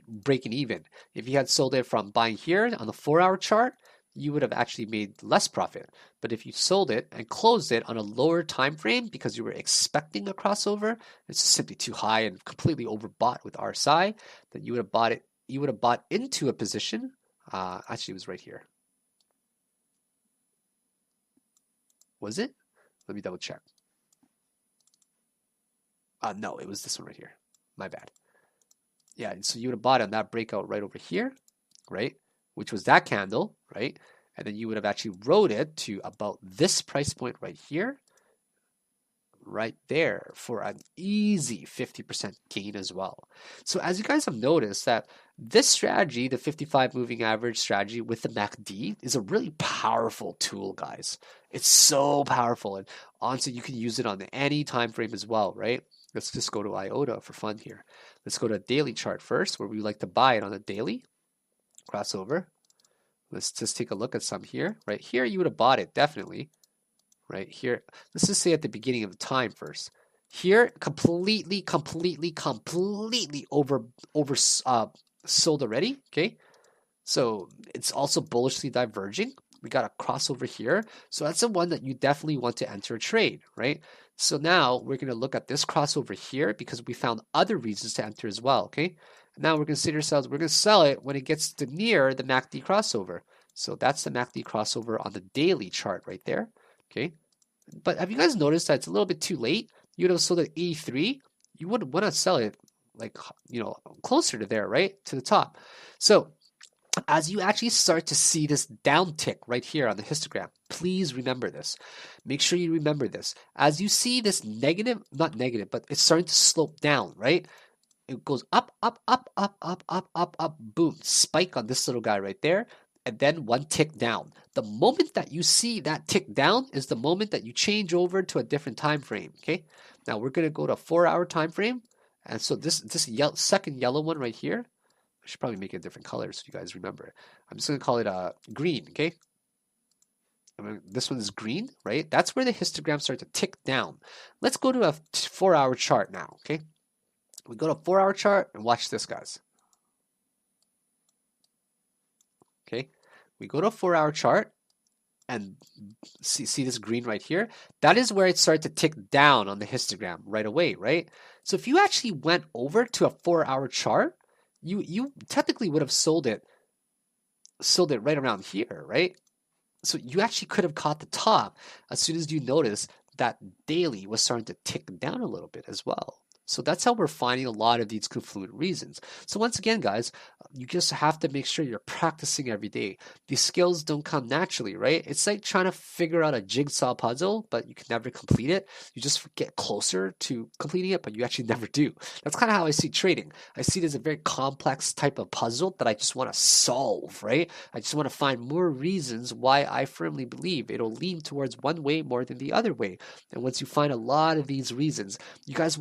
breaking even. If you had sold it from buying here on the 4-hour chart, you would have actually made less profit. But if you sold it and closed it on a lower time frame because you were expecting a crossover, it's simply too high and completely overbought with RSI, then you would have bought it. You would have bought into a position. Actually, it was right here. Was it? Let me double check. No, it was this one right here. My bad. Yeah, so you would have bought on that breakout right over here, right? Which was that candle, right? And then you would have actually rode it to about this price point right here, right there for an easy 50% gain as well. So as you guys have noticed that this strategy, the 55 moving average strategy with the MACD is a really powerful tool, guys. It's so powerful. And honestly, you can use it on any time frame as well, right? Let's just go to IOTA for fun here. Let's go to a daily chart first, where we like to buy it on a daily crossover. Let's just take a look at some here. Right here, you would have bought it, definitely. Right here, let's just say at the beginning of the time first. Here, completely over sold already, okay? So it's also bullishly diverging. We got a crossover here. So that's the one that you definitely want to enter a trade, right? So now we're going to look at this crossover here because we found other reasons to enter as well, okay? Now we're going to say to ourselves, we're going to sell it when it gets to near the MACD crossover. So that's the MACD crossover on the daily chart right there, okay? But have you guys noticed that it's a little bit too late? You would have sold at 83. You would want to sell it like, closer to there, right? To the top. So as you actually start to see this downtick right here on the histogram, please remember this. Make sure you remember this. As you see this negative, not negative, but it's starting to slope down, right? It goes up, boom, spike on this little guy right there, and then one tick down. The moment that you see that tick down is the moment that you change over to a different time frame, okay? Now we're going to go to a 4-hour time frame, and so this second yellow one right here, I should probably make it a different color so you guys remember. I'm just going to call it green, okay? This one is green, right? That's where the histograms start to tick down. Let's go to a 4-hour chart now, okay? We go to a 4-hour chart and watch this, guys. Okay, we go to a 4-hour chart and see this green right here. That is where it started to tick down on the histogram right away, right? So if you actually went over to a 4-hour chart, you technically would have sold it sold it right around here, right? So you actually could have caught the top as soon as you notice that daily was starting to tick down a little bit as well. So that's how we're finding a lot of these confluent reasons. So once again, guys, you just have to make sure you're practicing every day. These skills don't come naturally, right? It's like trying to figure out a jigsaw puzzle, but you can never complete it. You just get closer to completing it, but you actually never do. That's kind of how I see trading. I see it as a very complex type of puzzle that I just want to solve, right? I just want to find more reasons why I firmly believe it'll lean towards one way more than the other way. And once you find a lot of these reasons, you guys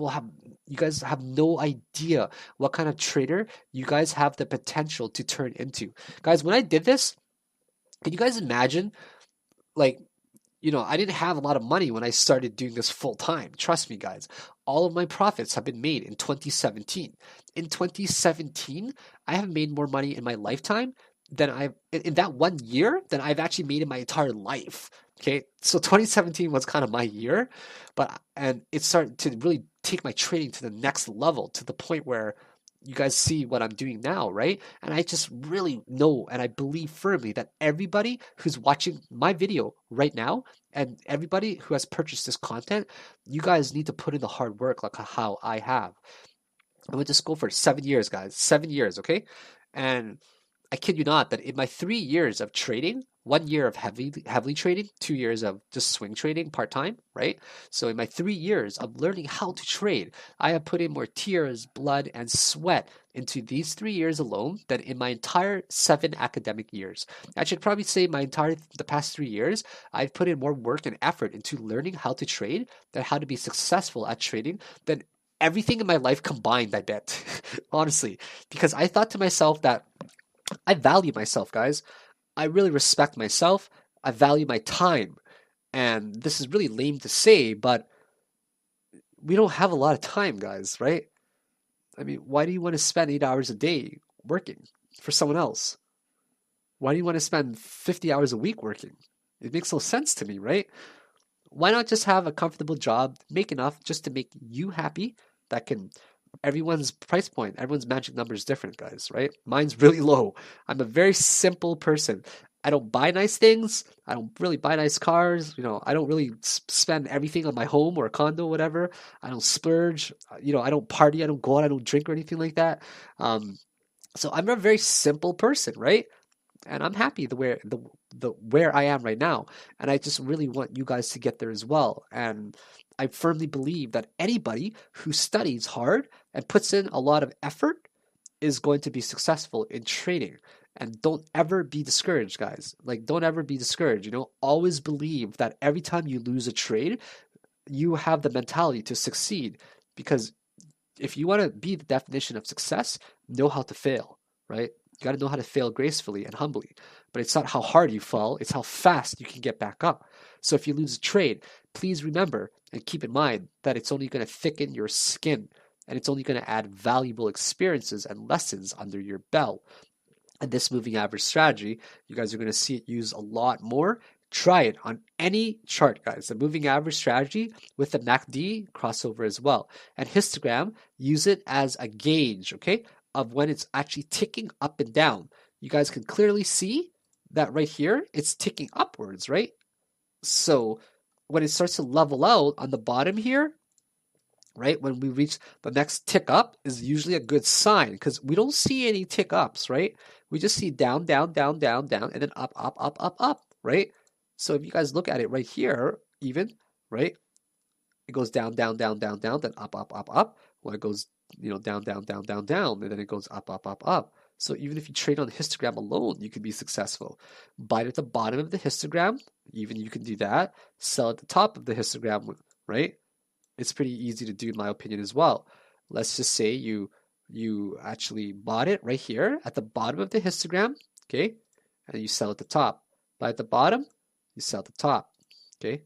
have no idea what kind of trader you guys have the potential to turn into. Guys, when I did this, can you guys imagine, like, I didn't have a lot of money when I started doing this full time. Trust me, guys. All of my profits have been made in 2017. In 2017, I have made more money in my lifetime than in that 1 year than I've actually made in my entire life. Okay, so 2017 was kind of my year, and it started to really take my trading to the next level, to the point where you guys see what I'm doing now, right? And I just really know and I believe firmly that everybody who's watching my video right now and everybody who has purchased this content, you guys need to put in the hard work like how I have. I went to school for 7 years, guys. 7 years, okay? And I kid you not that in my 3 years of trading, 1 year of heavily trading, 2 years of just swing trading part time, right? So in my 3 years of learning how to trade, I have put in more tears, blood, and sweat into these 3 years alone than in my entire 7 academic years. I should probably say the past 3 years, I've put in more work and effort into learning how to trade than how to be successful at trading than everything in my life combined, I bet. Honestly, because I thought to myself that I value myself, guys. I really respect myself. I value my time. And this is really lame to say, but we don't have a lot of time, guys, right? I mean, why do you want to spend 8 hours a day working for someone else? Why do you want to spend 50 hours a week working? It makes no sense to me, right? Why not just have a comfortable job, make enough just to make you happy that can everyone's price point, everyone's magic number is different, guys, right? Mine's really low. I'm a very simple person. I don't buy nice things. I don't really buy nice cars. I don't really spend everything on my home or a condo, whatever. I don't splurge. I don't party. I don't go out. I don't drink or anything like that. So I'm a very simple person, right? And I'm happy where I am right now. And I just really want you guys to get there as well. And I firmly believe that anybody who studies hard and puts in a lot of effort is going to be successful in trading. And don't ever be discouraged, guys. Like, don't ever be discouraged. Always believe that every time you lose a trade, you have the mentality to succeed. Because if you want to be the definition of success, know how to fail, right? You got to know how to fail gracefully and humbly. But it's not how hard you fall, it's how fast you can get back up. So if you lose a trade, please remember and keep in mind that it's only going to thicken your skin and it's only going to add valuable experiences and lessons under your belt. And this moving average strategy, you guys are going to see it used a lot more. Try it on any chart, guys. The moving average strategy with the MACD crossover as well. And histogram, use it as a gauge, okay, of when it's actually ticking up and down. You guys can clearly see that right here, it's ticking upwards, right? So when it starts to level out on the bottom here, right, when we reach the next tick up is usually a good sign because we don't see any tick ups, right? We just see down, down, down, down, down, and then up, up, up, up, up, right? So if you guys look at it right here, even, right, it goes down, down, down, down, down, then up, up, up, up. Well, it goes, down, down, down, down, down, and then it goes up, up, up, up. So even if you trade on the histogram alone, you could be successful. Buy it at the bottom of the histogram, even you can do that. Sell at the top of the histogram, right? It's pretty easy to do in my opinion as well. Let's just say you actually bought it right here at the bottom of the histogram, okay? And you sell at the top. Buy at the bottom, you sell at the top, okay?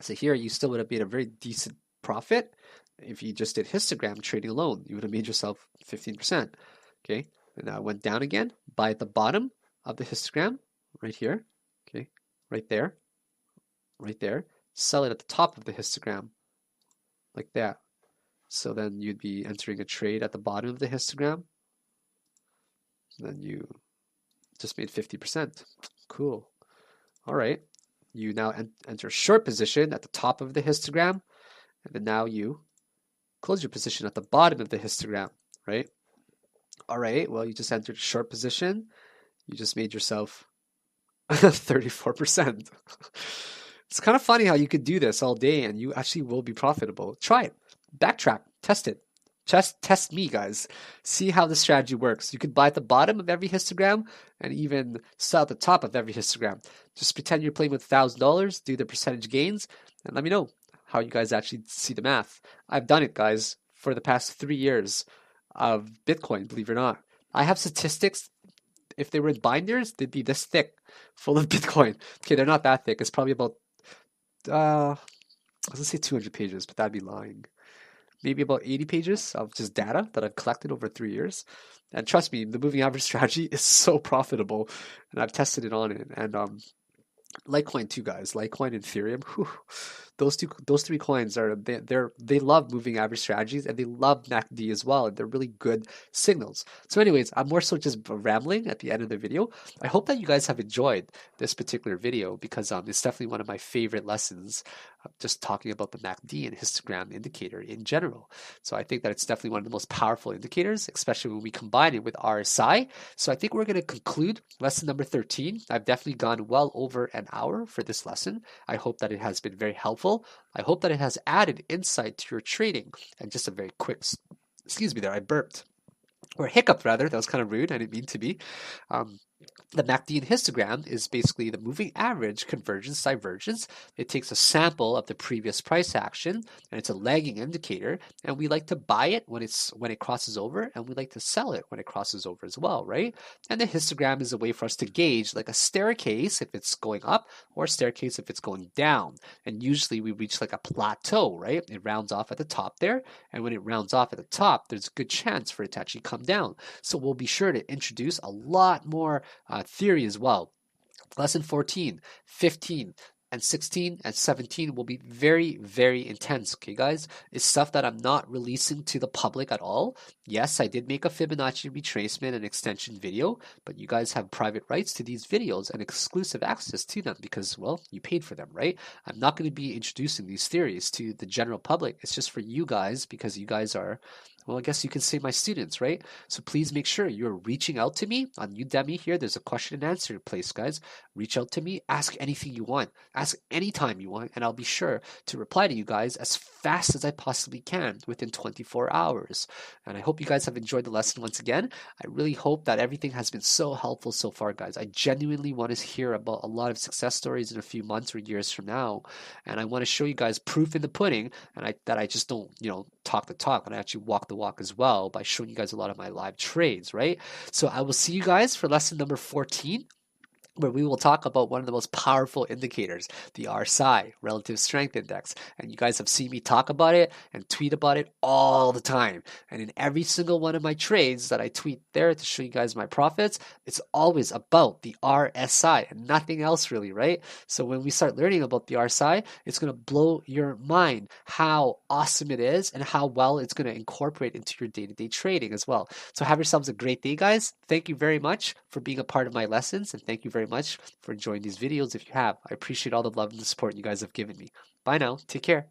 So here you still would have made a very decent profit if you just did histogram trading alone. You would have made yourself 15%, okay? And now it went down again. Buy at the bottom of the histogram right here, okay? Right there, right there. Sell it at the top of the histogram like that. So then you'd be entering a trade at the bottom of the histogram. Then you Just made 50%. Cool. All right. You now enter short position at the top of the histogram, and then now you close your position at the bottom of the histogram, right? All right. Well, you just entered short position. You just made yourself 34%. It's kind of funny how you could do this all day and you actually will be profitable. Try it. Backtrack. Test it. Just test me, guys. See how the strategy works. You could buy at the bottom of every histogram and even sell at the top of every histogram. Just pretend you're playing with $1,000, do the percentage gains, and let me know how you guys actually see the math. I've done it, guys, for the past 3 years of Bitcoin, believe it or not. I have statistics. If they were in binders, they'd be this thick, full of Bitcoin. Okay, they're not that thick. It's probably about, I was gonna say 200 pages, but that'd be lying. Maybe about 80 pages of just data that I've collected over 3 years. And trust me, the moving average strategy is so profitable, and I've tested it on it. And Litecoin too, guys. Litecoin and Ethereum. Whew. Those three coins they love moving average strategies, and they love MACD as well. And they're really good signals. So, anyways, I'm more so just rambling at the end of the video. I hope that you guys have enjoyed this particular video because it's definitely one of my favorite lessons. Just talking about the MACD and histogram indicator in general. So I think that it's definitely one of the most powerful indicators, especially when we combine it with RSI. So I think we're going to conclude lesson number 13. I've definitely gone well over an hour for this lesson. I hope that it has been very helpful. I hope that it has added insight to your trading. And just a very quick, excuse me there, I burped. Or hiccuped rather, that was kind of rude, I didn't mean to be. The MACD histogram is basically the moving average convergence divergence. It takes a sample of the previous price action, and it's a lagging indicator. And we like to buy it when it crosses over, and we like to sell it when it crosses over as well, right? And the histogram is a way for us to gauge like a staircase if it's going up, or a staircase if it's going down. And usually we reach like a plateau, right? It rounds off at the top there, and when it rounds off at the top, there's a good chance for it to actually come down. So we'll be sure to introduce a lot more theory as well. Lesson 14, 15, and 16 and 17 will be very, very intense, okay, guys? It's stuff that I'm not releasing to the public at all. Yes, I did make a Fibonacci retracement and extension video, but you guys have private rights to these videos and exclusive access to them because, well, you paid for them, right? I'm not going to be introducing these theories to the general public. It's just for you guys because you guys are, well, I guess you can say my students, right? So please make sure you're reaching out to me on Udemy here. There's a question and answer place, guys. Reach out to me. Ask anything you want. Ask anytime you want, and I'll be sure to reply to you guys as fast as I possibly can within 24 hours. And I hope you guys have enjoyed the lesson once again. I really hope that everything has been so helpful so far, guys. I genuinely want to hear about a lot of success stories in a few months or years from now. And I want to show you guys proof in the pudding, and that I just don't, talk the talk, and I actually walk the walk as well by showing you guys a lot of my live trades, right? So I will see you guys for lesson number 14, where we will talk about one of the most powerful indicators, the RSI, Relative Strength Index. And you guys have seen me talk about it and tweet about it all the time. And in every single one of my trades that I tweet there to show you guys my profits, it's always about the RSI and nothing else really, right? So when we start learning about the RSI, it's going to blow your mind how awesome it is and how well it's going to incorporate into your day-to-day trading as well. So have yourselves a great day, guys. Thank you very much for being a part of my lessons, and thank you very much for enjoying these videos if you have. I appreciate all the love and the support you guys have given me. Bye now. Take care.